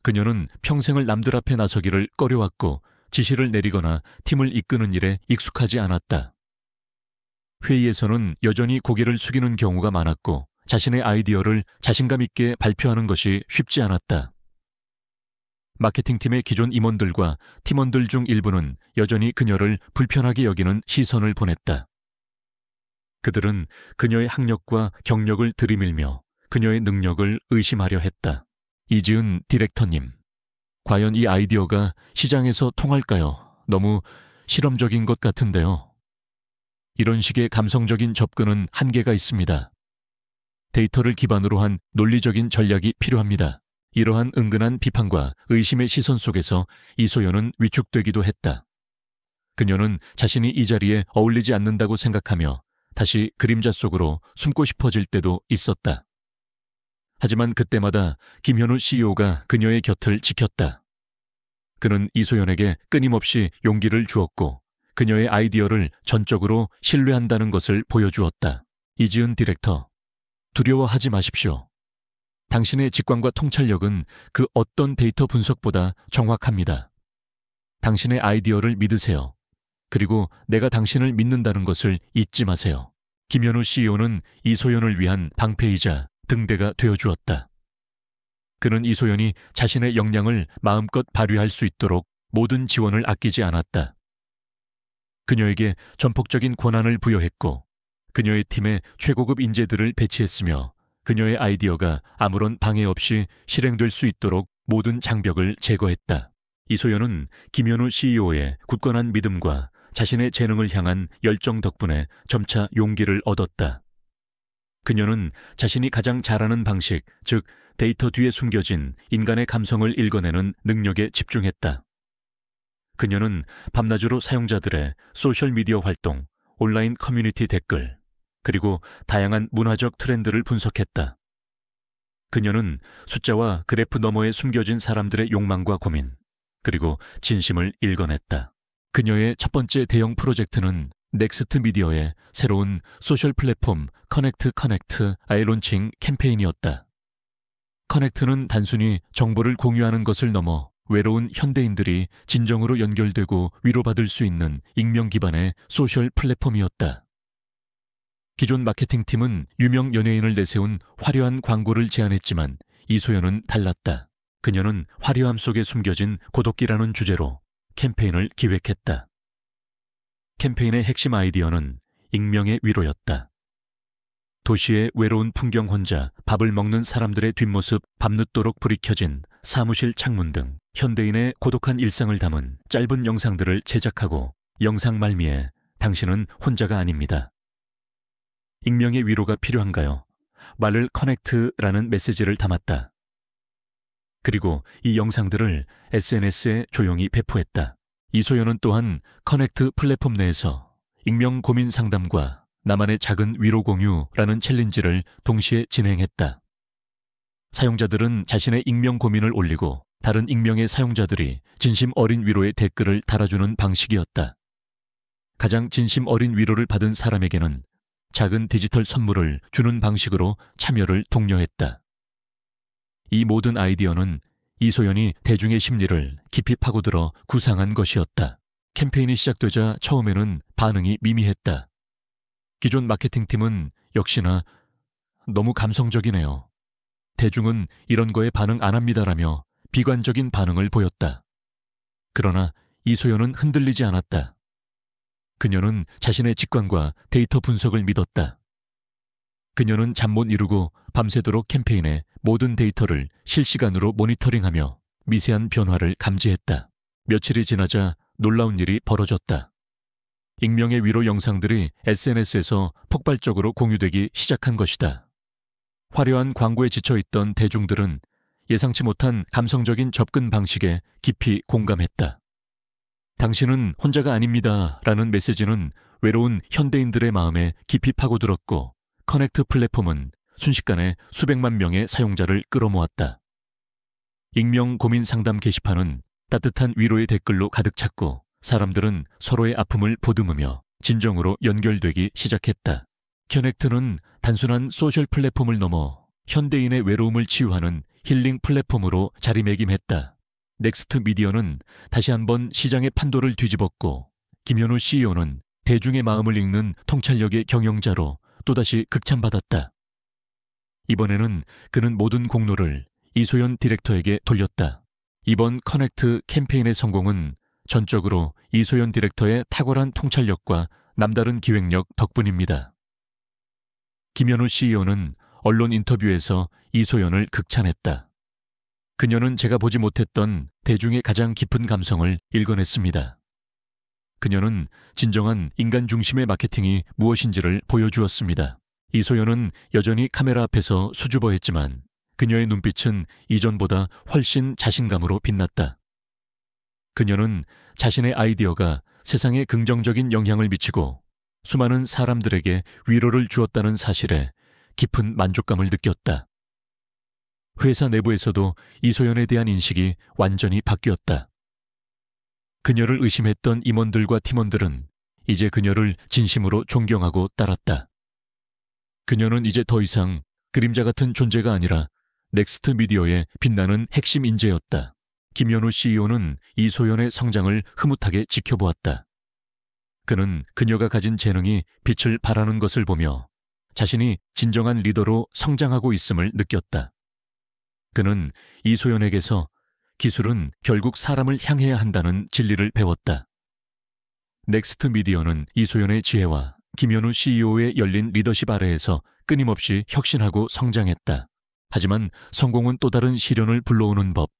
그녀는 평생을 남들 앞에 나서기를 꺼려왔고 지시를 내리거나 팀을 이끄는 일에 익숙하지 않았다. 회의에서는 여전히 고개를 숙이는 경우가 많았고 자신의 아이디어를 자신감 있게 발표하는 것이 쉽지 않았다. 마케팅팀의 기존 임원들과 팀원들 중 일부는 여전히 그녀를 불편하게 여기는 시선을 보냈다. 그들은 그녀의 학력과 경력을 들이밀며 그녀의 능력을 의심하려 했다. 이지은 디렉터님, 과연 이 아이디어가 시장에서 통할까요? 너무 실험적인 것 같은데요. 이런 식의 감성적인 접근은 한계가 있습니다. 데이터를 기반으로 한 논리적인 전략이 필요합니다. 이러한 은근한 비판과 의심의 시선 속에서 이소연은 위축되기도 했다. 그녀는 자신이 이 자리에 어울리지 않는다고 생각하며 다시 그림자 속으로 숨고 싶어질 때도 있었다. 하지만 그때마다 김현우 CEO가 그녀의 곁을 지켰다. 그는 이소연에게 끊임없이 용기를 주었고 그녀의 아이디어를 전적으로 신뢰한다는 것을 보여주었다. 이지은 디렉터, 두려워하지 마십시오. 당신의 직관과 통찰력은 그 어떤 데이터 분석보다 정확합니다. 당신의 아이디어를 믿으세요. 그리고 내가 당신을 믿는다는 것을 잊지 마세요. 김현우 CEO는 이소연을 위한 방패이자 등대가 되어주었다. 그는 이소연이 자신의 역량을 마음껏 발휘할 수 있도록 모든 지원을 아끼지 않았다. 그녀에게 전폭적인 권한을 부여했고 그녀의 팀에 최고급 인재들을 배치했으며 그녀의 아이디어가 아무런 방해 없이 실행될 수 있도록 모든 장벽을 제거했다. 이소연은 김현우 CEO의 굳건한 믿음과 자신의 재능을 향한 열정 덕분에 점차 용기를 얻었다. 그녀는 자신이 가장 잘하는 방식, 즉 데이터 뒤에 숨겨진 인간의 감성을 읽어내는 능력에 집중했다. 그녀는 밤낮으로 사용자들의 소셜미디어 활동, 온라인 커뮤니티 댓글, 그리고 다양한 문화적 트렌드를 분석했다. 그녀는 숫자와 그래프 너머에 숨겨진 사람들의 욕망과 고민, 그리고 진심을 읽어냈다. 그녀의 첫 번째 대형 프로젝트는 넥스트 미디어의 새로운 소셜 플랫폼 커넥트 아이론칭 캠페인이었다. 커넥트는 단순히 정보를 공유하는 것을 넘어 외로운 현대인들이 진정으로 연결되고 위로받을 수 있는 익명 기반의 소셜 플랫폼이었다. 기존 마케팅팀은 유명 연예인을 내세운 화려한 광고를 제안했지만 이소연은 달랐다. 그녀는 화려함 속에 숨겨진 고독기라는 주제로 캠페인을 기획했다. 캠페인의 핵심 아이디어는 익명의 위로였다. 도시의 외로운 풍경 혼자 밥을 먹는 사람들의 뒷모습 밤늦도록 불이 켜진 사무실 창문 등 현대인의 고독한 일상을 담은 짧은 영상들을 제작하고 영상 말미에 당신은 혼자가 아닙니다. 익명의 위로가 필요한가요? 말을 커넥트라는 메시지를 담았다. 그리고 이 영상들을 SNS에 조용히 배포했다. 이소연은 또한 커넥트 플랫폼 내에서 익명 고민 상담과 나만의 작은 위로 공유라는 챌린지를 동시에 진행했다. 사용자들은 자신의 익명 고민을 올리고 다른 익명의 사용자들이 진심 어린 위로의 댓글을 달아주는 방식이었다. 가장 진심 어린 위로를 받은 사람에게는 작은 디지털 선물을 주는 방식으로 참여를 독려했다. 이 모든 아이디어는 이소연이 대중의 심리를 깊이 파고들어 구상한 것이었다. 캠페인이 시작되자 처음에는 반응이 미미했다. 기존 마케팅팀은 역시나 너무 감성적이네요. 대중은 이런 거에 반응 안 합니다라며 비관적인 반응을 보였다. 그러나 이소연은 흔들리지 않았다. 그녀는 자신의 직관과 데이터 분석을 믿었다. 그녀는 잠 못 이루고 밤새도록 캠페인의 모든 데이터를 실시간으로 모니터링하며 미세한 변화를 감지했다. 며칠이 지나자 놀라운 일이 벌어졌다. 익명의 위로 영상들이 SNS에서 폭발적으로 공유되기 시작한 것이다. 화려한 광고에 지쳐있던 대중들은 예상치 못한 감성적인 접근 방식에 깊이 공감했다. 당신은 혼자가 아닙니다 라는 메시지는 외로운 현대인들의 마음에 깊이 파고들었고 커넥트 플랫폼은 순식간에 수백만 명의 사용자를 끌어모았다. 익명 고민 상담 게시판은 따뜻한 위로의 댓글로 가득 찼고 사람들은 서로의 아픔을 보듬으며 진정으로 연결되기 시작했다. 커넥트는 단순한 소셜 플랫폼을 넘어 현대인의 외로움을 치유하는 힐링 플랫폼으로 자리매김했다. 넥스트 미디어는 다시 한번 시장의 판도를 뒤집었고 김현우 CEO는 대중의 마음을 읽는 통찰력의 경영자로 또다시 극찬받았다. 이번에는 그는 모든 공로를 이소연 디렉터에게 돌렸다. 이번 커넥트 캠페인의 성공은 전적으로 이소연 디렉터의 탁월한 통찰력과 남다른 기획력 덕분입니다. 김현우 CEO는 언론 인터뷰에서 이소연을 극찬했다. 그녀는 제가 보지 못했던 대중의 가장 깊은 감성을 읽어냈습니다. 그녀는 진정한 인간 중심의 마케팅이 무엇인지를 보여주었습니다. 이소연은 여전히 카메라 앞에서 수줍어했지만 그녀의 눈빛은 이전보다 훨씬 자신감으로 빛났다. 그녀는 자신의 아이디어가 세상에 긍정적인 영향을 미치고 수많은 사람들에게 위로를 주었다는 사실에 깊은 만족감을 느꼈다. 회사 내부에서도 이소연에 대한 인식이 완전히 바뀌었다. 그녀를 의심했던 임원들과 팀원들은 이제 그녀를 진심으로 존경하고 따랐다. 그녀는 이제 더 이상 그림자 같은 존재가 아니라 넥스트 미디어의 빛나는 핵심 인재였다. 김현우 CEO는 이소연의 성장을 흐뭇하게 지켜보았다. 그는 그녀가 가진 재능이 빛을 발하는 것을 보며 자신이 진정한 리더로 성장하고 있음을 느꼈다. 그는 이소연에게서 기술은 결국 사람을 향해야 한다는 진리를 배웠다. 넥스트 미디어는 이소연의 지혜와 김현우 CEO의 열린 리더십 아래에서 끊임없이 혁신하고 성장했다. 하지만 성공은 또 다른 시련을 불러오는 법.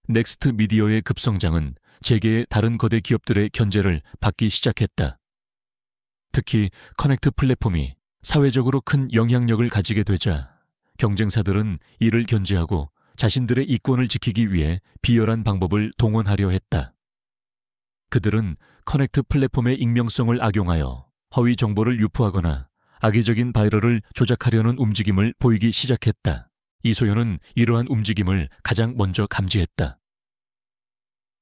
넥스트 미디어의 급성장은 재계의 다른 거대 기업들의 견제를 받기 시작했다. 특히 커넥트 플랫폼이 사회적으로 큰 영향력을 가지게 되자 경쟁사들은 이를 견제하고 자신들의 이권을 지키기 위해 비열한 방법을 동원하려 했다. 그들은 커넥트 플랫폼의 익명성을 악용하여 허위 정보를 유포하거나 악의적인 바이럴을 조작하려는 움직임을 보이기 시작했다. 이소연은 이러한 움직임을 가장 먼저 감지했다.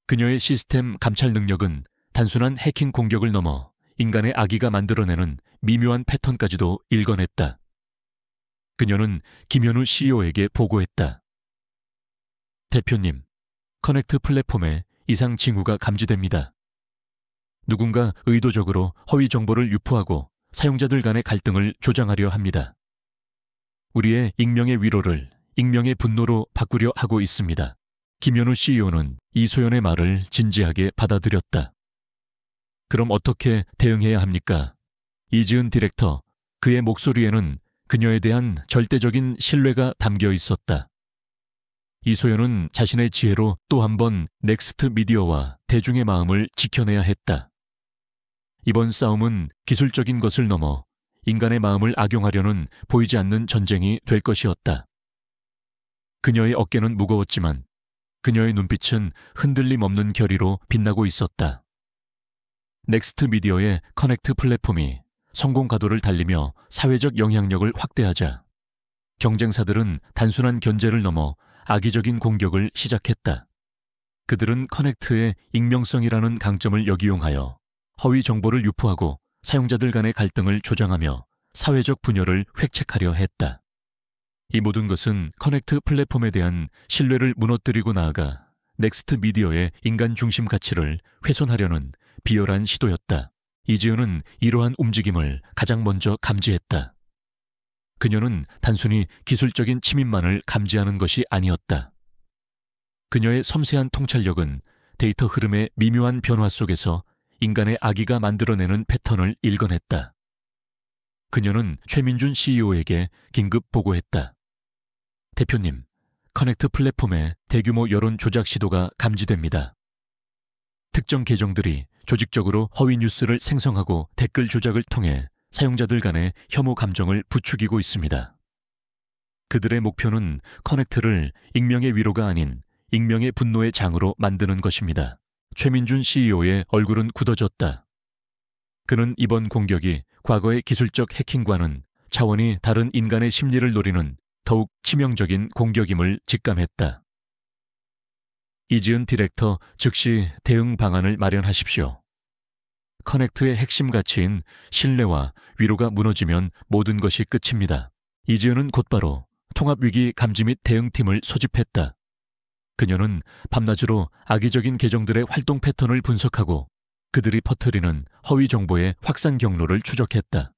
그녀의 시스템 감찰 능력은 단순한 해킹 공격을 넘어 인간의 악의가 만들어내는 미묘한 패턴까지도 읽어냈다. 그녀는 김현우 CEO에게 보고했다. 대표님, 커넥트 플랫폼에 이상 징후가 감지됩니다. 누군가 의도적으로 허위 정보를 유포하고 사용자들 간의 갈등을 조장하려 합니다. 우리의 익명의 위로를 익명의 분노로 바꾸려 하고 있습니다. 김현우 CEO는 이소연의 말을 진지하게 받아들였다. 그럼 어떻게 대응해야 합니까? 이지은 디렉터, 그의 목소리에는 그녀에 대한 절대적인 신뢰가 담겨 있었다. 이소연은 자신의 지혜로 또 한 번 넥스트 미디어와 대중의 마음을 지켜내야 했다. 이번 싸움은 기술적인 것을 넘어 인간의 마음을 악용하려는 보이지 않는 전쟁이 될 것이었다. 그녀의 어깨는 무거웠지만 그녀의 눈빛은 흔들림 없는 결의로 빛나고 있었다. 넥스트 미디어의 커넥트 플랫폼이 성공 가도를 달리며 사회적 영향력을 확대하자 경쟁사들은 단순한 견제를 넘어 악의적인 공격을 시작했다. 그들은 커넥트의 익명성이라는 강점을 역이용하여 허위 정보를 유포하고 사용자들 간의 갈등을 조장하며 사회적 분열을 획책하려 했다. 이 모든 것은 커넥트 플랫폼에 대한 신뢰를 무너뜨리고 나아가 넥스트 미디어의 인간 중심 가치를 훼손하려는 비열한 시도였다. 이지은은 이러한 움직임을 가장 먼저 감지했다. 그녀는 단순히 기술적인 침입만을 감지하는 것이 아니었다. 그녀의 섬세한 통찰력은 데이터 흐름의 미묘한 변화 속에서 인간의 악의가 만들어내는 패턴을 읽어냈다. 그녀는 최민준 CEO에게 긴급 보고했다. 대표님, 커넥트 플랫폼의 대규모 여론 조작 시도가 감지됩니다. 특정 계정들이 조직적으로 허위 뉴스를 생성하고 댓글 조작을 통해 사용자들 간의 혐오 감정을 부추기고 있습니다. 그들의 목표는 커넥트를 익명의 위로가 아닌 익명의 분노의 장으로 만드는 것입니다. 최민준 CEO의 얼굴은 굳어졌다. 그는 이번 공격이 과거의 기술적 해킹과는 차원이 다른 인간의 심리를 노리는 더욱 치명적인 공격임을 직감했다. 이지은 디렉터 즉시 대응 방안을 마련하십시오. 커넥트의 핵심 가치인 신뢰와 위로가 무너지면 모든 것이 끝입니다. 이지은은 곧바로 통합위기 감지 및 대응팀을 소집했다. 그녀는 밤낮으로 악의적인 계정들의 활동 패턴을 분석하고 그들이 퍼뜨리는 허위 정보의 확산 경로를 추적했다.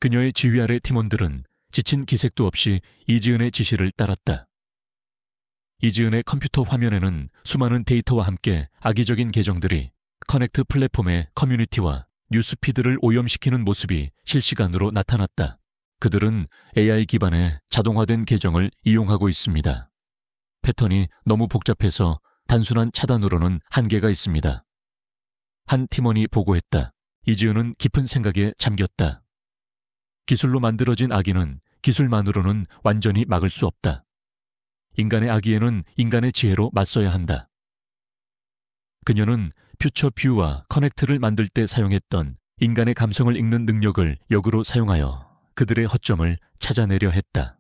그녀의 지휘 아래 팀원들은 지친 기색도 없이 이지은의 지시를 따랐다. 이지은의 컴퓨터 화면에는 수많은 데이터와 함께 악의적인 계정들이 커넥트 플랫폼의 커뮤니티와 뉴스피드를 오염시키는 모습이 실시간으로 나타났다. 그들은 AI 기반의 자동화된 계정을 이용하고 있습니다. 패턴이 너무 복잡해서 단순한 차단으로는 한계가 있습니다. 한 팀원이 보고했다. 이지은은 깊은 생각에 잠겼다. 기술로 만들어진 악의는 기술만으로는 완전히 막을 수 없다. 인간의 악의에는 인간의 지혜로 맞서야 한다. 그녀는 퓨처뷰와 커넥트를 만들 때 사용했던 인간의 감성을 읽는 능력을 역으로 사용하여 그들의 허점을 찾아내려 했다.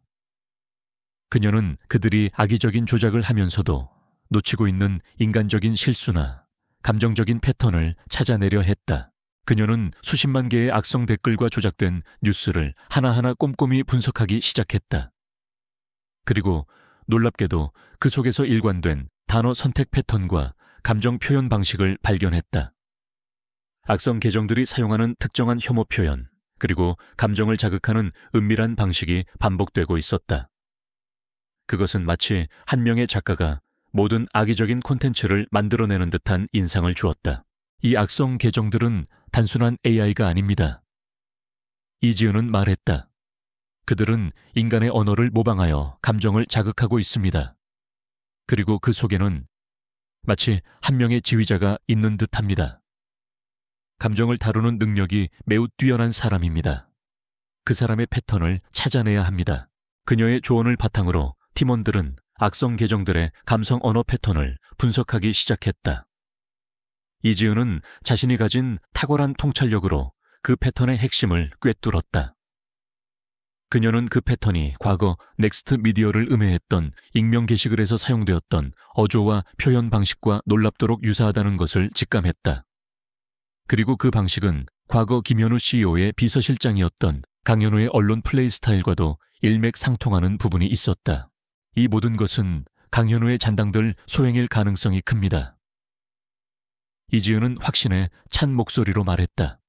그녀는 그들이 악의적인 조작을 하면서도 놓치고 있는 인간적인 실수나 감정적인 패턴을 찾아내려 했다. 그녀는 수십만 개의 악성 댓글과 조작된 뉴스를 하나하나 꼼꼼히 분석하기 시작했다. 그리고 놀랍게도 그 속에서 일관된 단어 선택 패턴과 감정 표현 방식을 발견했다. 악성 계정들이 사용하는 특정한 혐오 표현, 그리고 감정을 자극하는 은밀한 방식이 반복되고 있었다. 그것은 마치 한 명의 작가가 모든 악의적인 콘텐츠를 만들어내는 듯한 인상을 주었다. 이 악성 계정들은 단순한 AI가 아닙니다. 이지은은 말했다. 그들은 인간의 언어를 모방하여 감정을 자극하고 있습니다. 그리고 그 속에는 마치 한 명의 지휘자가 있는 듯합니다. 감정을 다루는 능력이 매우 뛰어난 사람입니다. 그 사람의 패턴을 찾아내야 합니다. 그녀의 조언을 바탕으로 팀원들은 악성 계정들의 감성 언어 패턴을 분석하기 시작했다. 이지은은 자신이 가진 탁월한 통찰력으로 그 패턴의 핵심을 꿰뚫었다. 그녀는 그 패턴이 과거 넥스트 미디어를 음해했던 익명 게시글에서 사용되었던 어조와 표현 방식과 놀랍도록 유사하다는 것을 직감했다. 그리고 그 방식은 과거 김현우 CEO의 비서실장이었던 강현우의 언론 플레이 스타일과도 일맥상통하는 부분이 있었다. 이 모든 것은 강현우의 잔당들 소행일 가능성이 큽니다. 이지은은 확신에 찬 목소리로 말했다.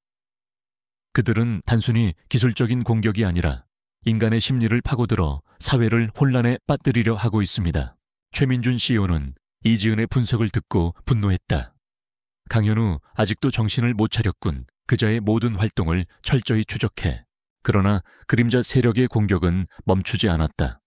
그들은 단순히 기술적인 공격이 아니라 인간의 심리를 파고들어 사회를 혼란에 빠뜨리려 하고 있습니다. 최민준 CEO는 이지은의 분석을 듣고 분노했다. 강현우 아직도 정신을 못 차렸군. 그자의 모든 활동을 철저히 추적해. 그러나 그림자 세력의 공격은 멈추지 않았다.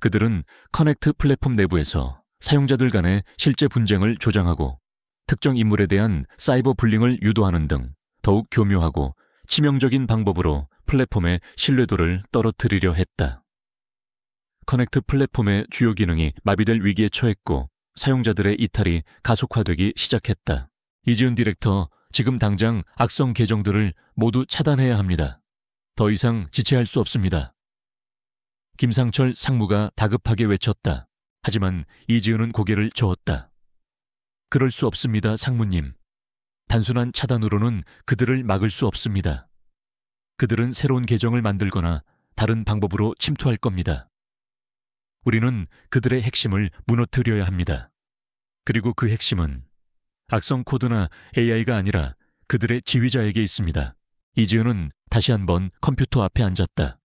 그들은 커넥트 플랫폼 내부에서 사용자들 간의 실제 분쟁을 조장하고 특정 인물에 대한 사이버 불링을 유도하는 등 더욱 교묘하고 치명적인 방법으로 플랫폼의 신뢰도를 떨어뜨리려 했다. 커넥트 플랫폼의 주요 기능이 마비될 위기에 처했고 사용자들의 이탈이 가속화되기 시작했다. 이지은 디렉터, 지금 당장 악성 계정들을 모두 차단해야 합니다. 더 이상 지체할 수 없습니다. 김상철 상무가 다급하게 외쳤다. 하지만 이지은은 고개를 저었다. 그럴 수 없습니다, 상무님. 단순한 차단으로는 그들을 막을 수 없습니다. 그들은 새로운 계정을 만들거나 다른 방법으로 침투할 겁니다. 우리는 그들의 핵심을 무너뜨려야 합니다. 그리고 그 핵심은 악성 코드나 AI가 아니라 그들의 지휘자에게 있습니다. 이지은은 다시 한번 컴퓨터 앞에 앉았다.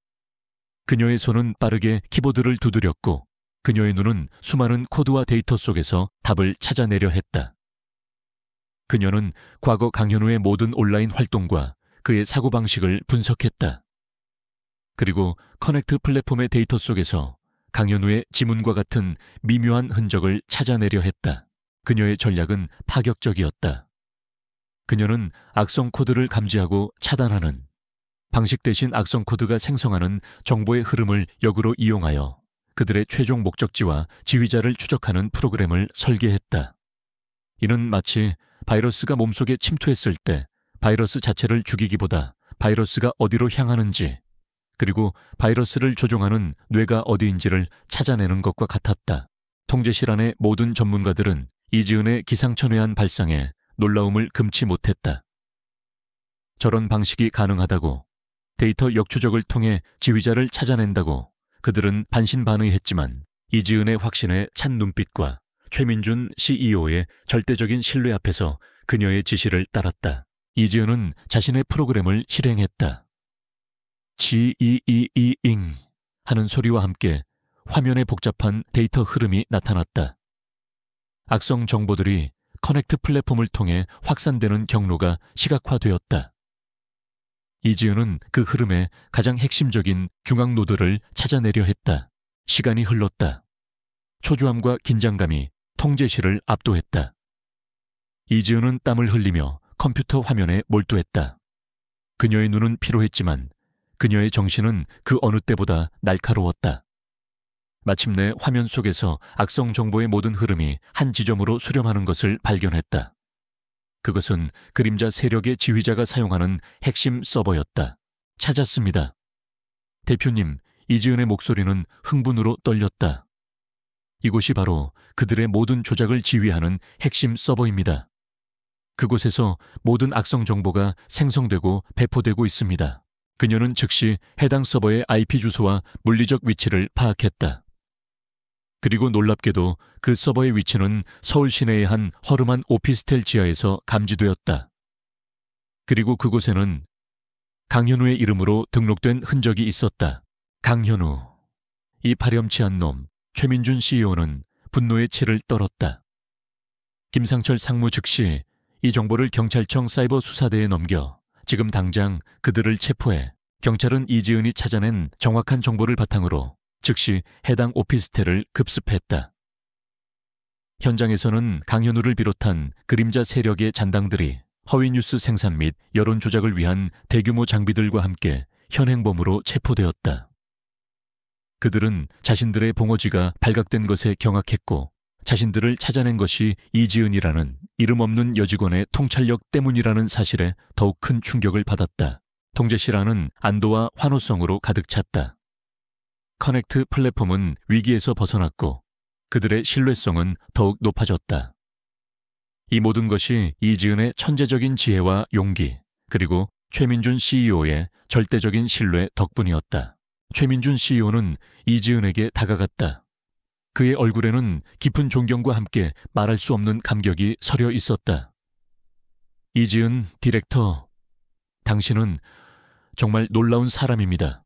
그녀의 손은 빠르게 키보드를 두드렸고 그녀의 눈은 수많은 코드와 데이터 속에서 답을 찾아내려 했다. 그녀는 과거 강현우의 모든 온라인 활동과 그의 사고방식을 분석했다. 그리고 커넥트 플랫폼의 데이터 속에서 강현우의 지문과 같은 미묘한 흔적을 찾아내려 했다. 그녀의 전략은 파격적이었다. 그녀는 악성 코드를 감지하고 차단하는, 방식 대신 악성 코드가 생성하는 정보의 흐름을 역으로 이용하여 그들의 최종 목적지와 지휘자를 추적하는 프로그램을 설계했다. 이는 마치 바이러스가 몸속에 침투했을 때 바이러스 자체를 죽이기보다 바이러스가 어디로 향하는지, 그리고 바이러스를 조종하는 뇌가 어디인지를 찾아내는 것과 같았다. 통제실 안의 모든 전문가들은 이지은의 기상천외한 발상에 놀라움을 금치 못했다. 저런 방식이 가능하다고, 데이터 역추적을 통해 지휘자를 찾아낸다고 그들은 반신반의했지만 이지은의 확신에 찬 눈빛과 최민준 CEO의 절대적인 신뢰 앞에서 그녀의 지시를 따랐다. 이지은은 자신의 프로그램을 실행했다. GEEE잉 하는 소리와 함께 화면에 복잡한 데이터 흐름이 나타났다. 악성 정보들이 커넥트 플랫폼을 통해 확산되는 경로가 시각화되었다. 이지은은 그 흐름의 가장 핵심적인 중앙 노드를 찾아내려 했다. 시간이 흘렀다. 초조함과 긴장감이 통제실을 압도했다. 이지은은 땀을 흘리며 컴퓨터 화면에 몰두했다. 그녀의 눈은 피로했지만 그녀의 정신은 그 어느 때보다 날카로웠다. 마침내 화면 속에서 악성 정보의 모든 흐름이 한 지점으로 수렴하는 것을 발견했다. 그것은 그림자 세력의 지휘자가 사용하는 핵심 서버였다. 찾았습니다. 대표님, 이지은의 목소리는 흥분으로 떨렸다. 이곳이 바로 그들의 모든 조작을 지휘하는 핵심 서버입니다. 그곳에서 모든 악성 정보가 생성되고 배포되고 있습니다. 그녀는 즉시 해당 서버의 IP 주소와 물리적 위치를 파악했다. 그리고 놀랍게도 그 서버의 위치는 서울 시내의 한 허름한 오피스텔 지하에서 감지되었다. 그리고 그곳에는 강현우의 이름으로 등록된 흔적이 있었다. 강현우. 이 파렴치한 놈, 최민준 CEO는 분노의 치를 떨었다. 김상철 상무 즉시 이 정보를 경찰청 사이버 수사대에 넘겨 지금 당장 그들을 체포해 경찰은 이지은이 찾아낸 정확한 정보를 바탕으로 즉시 해당 오피스텔을 급습했다. 현장에서는 강현우를 비롯한 그림자 세력의 잔당들이 허위 뉴스 생산 및 여론 조작을 위한 대규모 장비들과 함께 현행범으로 체포되었다. 그들은 자신들의 봉어지가 발각된 것에 경악했고 자신들을 찾아낸 것이 이지은이라는 이름 없는 여직원의 통찰력 때문이라는 사실에 더욱 큰 충격을 받았다. 통제실 안은 안도와 환호성으로 가득 찼다. 커넥트 플랫폼은 위기에서 벗어났고 그들의 신뢰성은 더욱 높아졌다. 이 모든 것이 이지은의 천재적인 지혜와 용기, 그리고 최민준 CEO의 절대적인 신뢰 덕분이었다. 최민준 CEO는 이지은에게 다가갔다. 그의 얼굴에는 깊은 존경과 함께 말할 수 없는 감격이 서려 있었다. 이지은 디렉터, 당신은 정말 놀라운 사람입니다.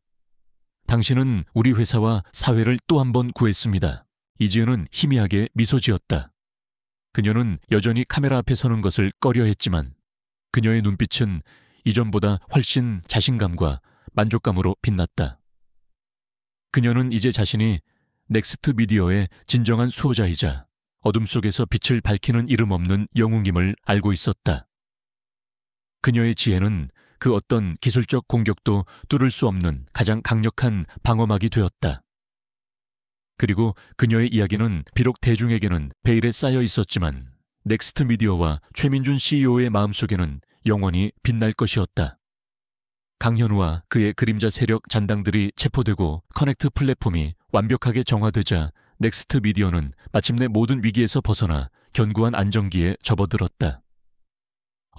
당신은 우리 회사와 사회를 또 한 번 구했습니다. 이지은은 희미하게 미소 지었다. 그녀는 여전히 카메라 앞에 서는 것을 꺼려했지만 그녀의 눈빛은 이전보다 훨씬 자신감과 만족감으로 빛났다. 그녀는 이제 자신이 넥스트 미디어의 진정한 수호자이자 어둠 속에서 빛을 밝히는 이름 없는 영웅임을 알고 있었다. 그녀의 지혜는 그 어떤 기술적 공격도 뚫을 수 없는 가장 강력한 방어막이 되었다. 그리고 그녀의 이야기는 비록 대중에게는 베일에 쌓여 있었지만 넥스트 미디어와 최민준 CEO의 마음속에는 영원히 빛날 것이었다. 강현우와 그의 그림자 세력 잔당들이 체포되고 커넥트 플랫폼이 완벽하게 정화되자 넥스트 미디어는 마침내 모든 위기에서 벗어나 견고한 안정기에 접어들었다.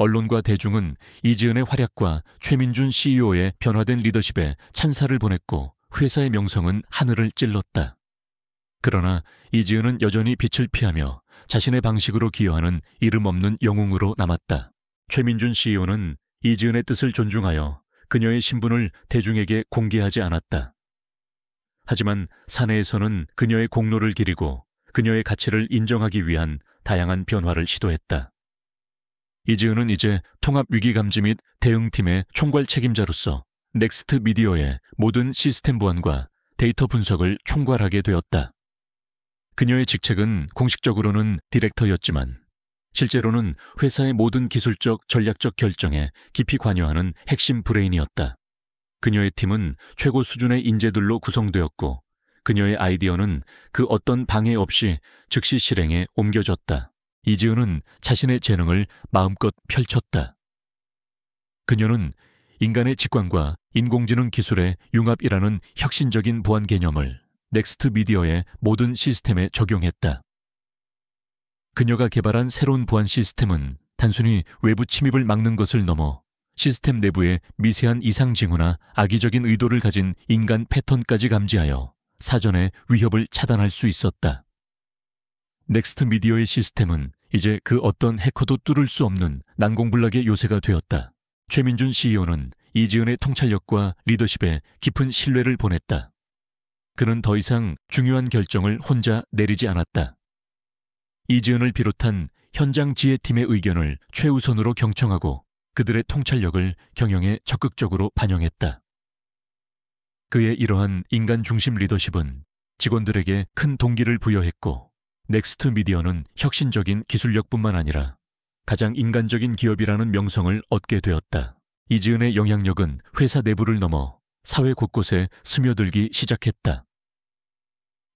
언론과 대중은 이지은의 활약과 최민준 CEO의 변화된 리더십에 찬사를 보냈고 회사의 명성은 하늘을 찔렀다. 그러나 이지은은 여전히 빛을 피하며 자신의 방식으로 기여하는 이름 없는 영웅으로 남았다. 최민준 CEO는 이지은의 뜻을 존중하여 그녀의 신분을 대중에게 공개하지 않았다. 하지만 사내에서는 그녀의 공로를 기리고 그녀의 가치를 인정하기 위한 다양한 변화를 시도했다. 이지은은 이제 통합위기감지 및 대응팀의 총괄 책임자로서 넥스트 미디어의 모든 시스템 보안과 데이터 분석을 총괄하게 되었다. 그녀의 직책은 공식적으로는 디렉터였지만 실제로는 회사의 모든 기술적, 전략적 결정에 깊이 관여하는 핵심 브레인이었다. 그녀의 팀은 최고 수준의 인재들로 구성되었고 그녀의 아이디어는 그 어떤 방해 없이 즉시 실행에 옮겨졌다. 이지은은 자신의 재능을 마음껏 펼쳤다. 그녀는 인간의 직관과 인공지능 기술의 융합이라는 혁신적인 보안 개념을 넥스트 미디어의 모든 시스템에 적용했다. 그녀가 개발한 새로운 보안 시스템은 단순히 외부 침입을 막는 것을 넘어 시스템 내부의 미세한 이상 징후나 악의적인 의도를 가진 인간 패턴까지 감지하여 사전에 위협을 차단할 수 있었다. 넥스트 미디어의 시스템은 이제 그 어떤 해커도 뚫을 수 없는 난공불락의 요새가 되었다. 최민준 CEO는 이지은의 통찰력과 리더십에 깊은 신뢰를 보냈다. 그는 더 이상 중요한 결정을 혼자 내리지 않았다. 이지은을 비롯한 현장 지혜팀의 의견을 최우선으로 경청하고 그들의 통찰력을 경영에 적극적으로 반영했다. 그의 이러한 인간 중심 리더십은 직원들에게 큰 동기를 부여했고 넥스트 미디어는 혁신적인 기술력뿐만 아니라 가장 인간적인 기업이라는 명성을 얻게 되었다. 이지은의 영향력은 회사 내부를 넘어 사회 곳곳에 스며들기 시작했다.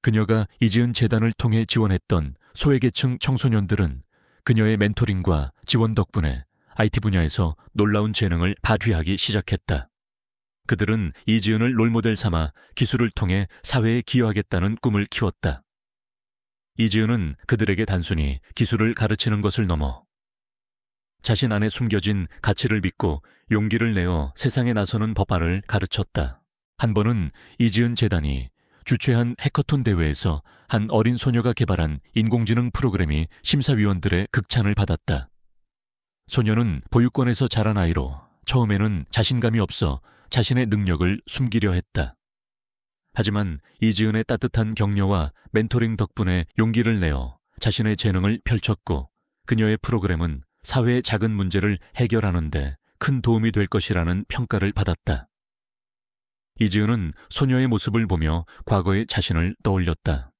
그녀가 이지은 재단을 통해 지원했던 소외계층 청소년들은 그녀의 멘토링과 지원 덕분에 IT 분야에서 놀라운 재능을 발휘하기 시작했다. 그들은 이지은을 롤모델 삼아 기술을 통해 사회에 기여하겠다는 꿈을 키웠다. 이지은은 그들에게 단순히 기술을 가르치는 것을 넘어 자신 안에 숨겨진 가치를 믿고 용기를 내어 세상에 나서는 법안을 가르쳤다. 한 번은 이지은 재단이 주최한 해커톤 대회에서 한 어린 소녀가 개발한 인공지능 프로그램이 심사위원들의 극찬을 받았다. 소녀는 보육원에서 자란 아이로 처음에는 자신감이 없어 자신의 능력을 숨기려 했다. 하지만 이지은의 따뜻한 격려와 멘토링 덕분에 용기를 내어 자신의 재능을 펼쳤고 그녀의 프로그램은 사회의 작은 문제를 해결하는 데 큰 도움이 될 것이라는 평가를 받았다. 이지은은 소녀의 모습을 보며 과거의 자신을 떠올렸다.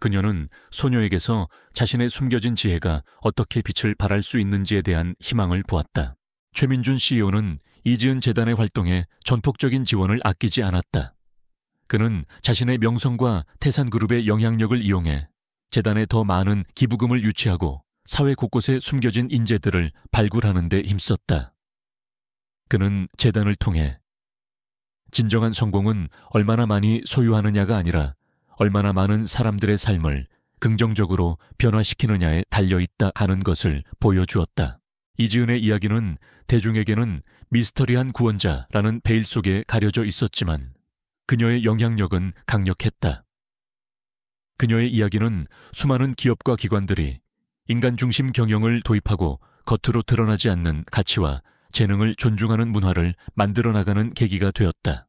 그녀는 소녀에게서 자신의 숨겨진 지혜가 어떻게 빛을 발할 수 있는지에 대한 희망을 보았다. 최민준 CEO는 이지은 재단의 활동에 전폭적인 지원을 아끼지 않았다. 그는 자신의 명성과 태산그룹의 영향력을 이용해 재단에 더 많은 기부금을 유치하고 사회 곳곳에 숨겨진 인재들을 발굴하는 데 힘썼다. 그는 재단을 통해 진정한 성공은 얼마나 많이 소유하느냐가 아니라 얼마나 많은 사람들의 삶을 긍정적으로 변화시키느냐에 달려있다 하는 것을 보여주었다. 이지은의 이야기는 대중에게는 미스터리한 구원자라는 베일 속에 가려져 있었지만 그녀의 영향력은 강력했다. 그녀의 이야기는 수많은 기업과 기관들이 인간 중심 경영을 도입하고 겉으로 드러나지 않는 가치와 재능을 존중하는 문화를 만들어 나가는 계기가 되었다.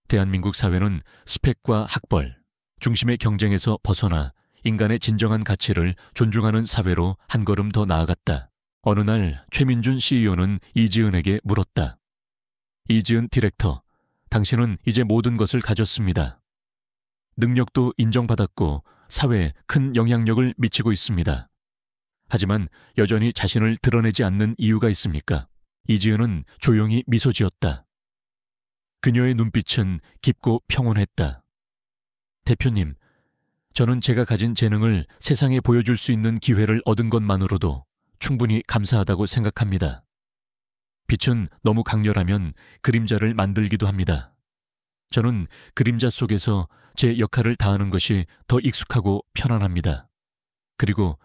대한민국 사회는 스펙과 학벌, 중심의 경쟁에서 벗어나 인간의 진정한 가치를 존중하는 사회로 한 걸음 더 나아갔다. 어느 날 최민준 CEO는 이지은에게 물었다. 이지은 디렉터, 당신은 이제 모든 것을 가졌습니다. 능력도 인정받았고 사회에 큰 영향력을 미치고 있습니다. 하지만 여전히 자신을 드러내지 않는 이유가 있습니까? 이지은은 조용히 미소 지었다. 그녀의 눈빛은 깊고 평온했다. 대표님, 저는 제가 가진 재능을 세상에 보여줄 수 있는 기회를 얻은 것만으로도 충분히 감사하다고 생각합니다. 빛은 너무 강렬하면 그림자를 만들기도 합니다. 저는 그림자 속에서 제 역할을 다하는 것이 더 익숙하고 편안합니다. 그리고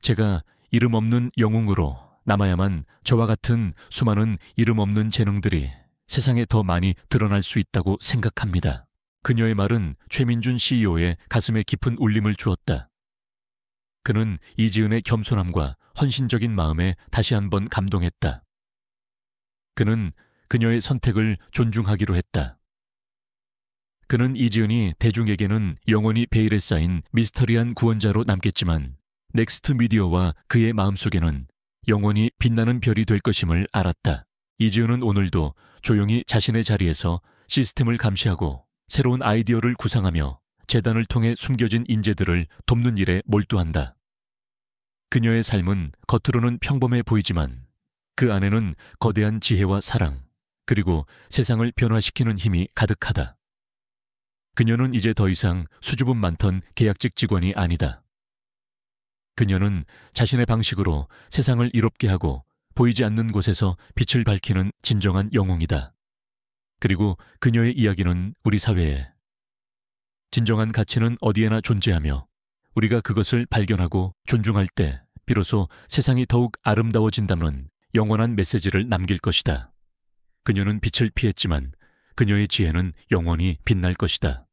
제가 이름 없는 영웅으로 남아야만 저와 같은 수많은 이름 없는 재능들이 세상에 더 많이 드러날 수 있다고 생각합니다. 그녀의 말은 최민준 CEO의 가슴에 깊은 울림을 주었다. 그는 이지은의 겸손함과 헌신적인 마음에 다시 한번 감동했다. 그는 그녀의 선택을 존중하기로 했다. 그는 이지은이 대중에게는 영원히 베일에 쌓인 미스터리한 구원자로 남겠지만 넥스트 미디어와 그의 마음속에는 영원히 빛나는 별이 될 것임을 알았다. 이지은은 오늘도 조용히 자신의 자리에서 시스템을 감시하고 새로운 아이디어를 구상하며 재단을 통해 숨겨진 인재들을 돕는 일에 몰두한다. 그녀의 삶은 겉으로는 평범해 보이지만 그 안에는 거대한 지혜와 사랑, 그리고 세상을 변화시키는 힘이 가득하다. 그녀는 이제 더 이상 수줍음 많던 계약직 직원이 아니다. 그녀는 자신의 방식으로 세상을 이롭게 하고 보이지 않는 곳에서 빛을 밝히는 진정한 영웅이다. 그리고 그녀의 이야기는 우리 사회에 진정한 가치는 어디에나 존재하며 우리가 그것을 발견하고 존중할 때 비로소 세상이 더욱 아름다워진다는 영원한 메시지를 남길 것이다. 그녀는 빛을 피했지만 그녀의 지혜는 영원히 빛날 것이다.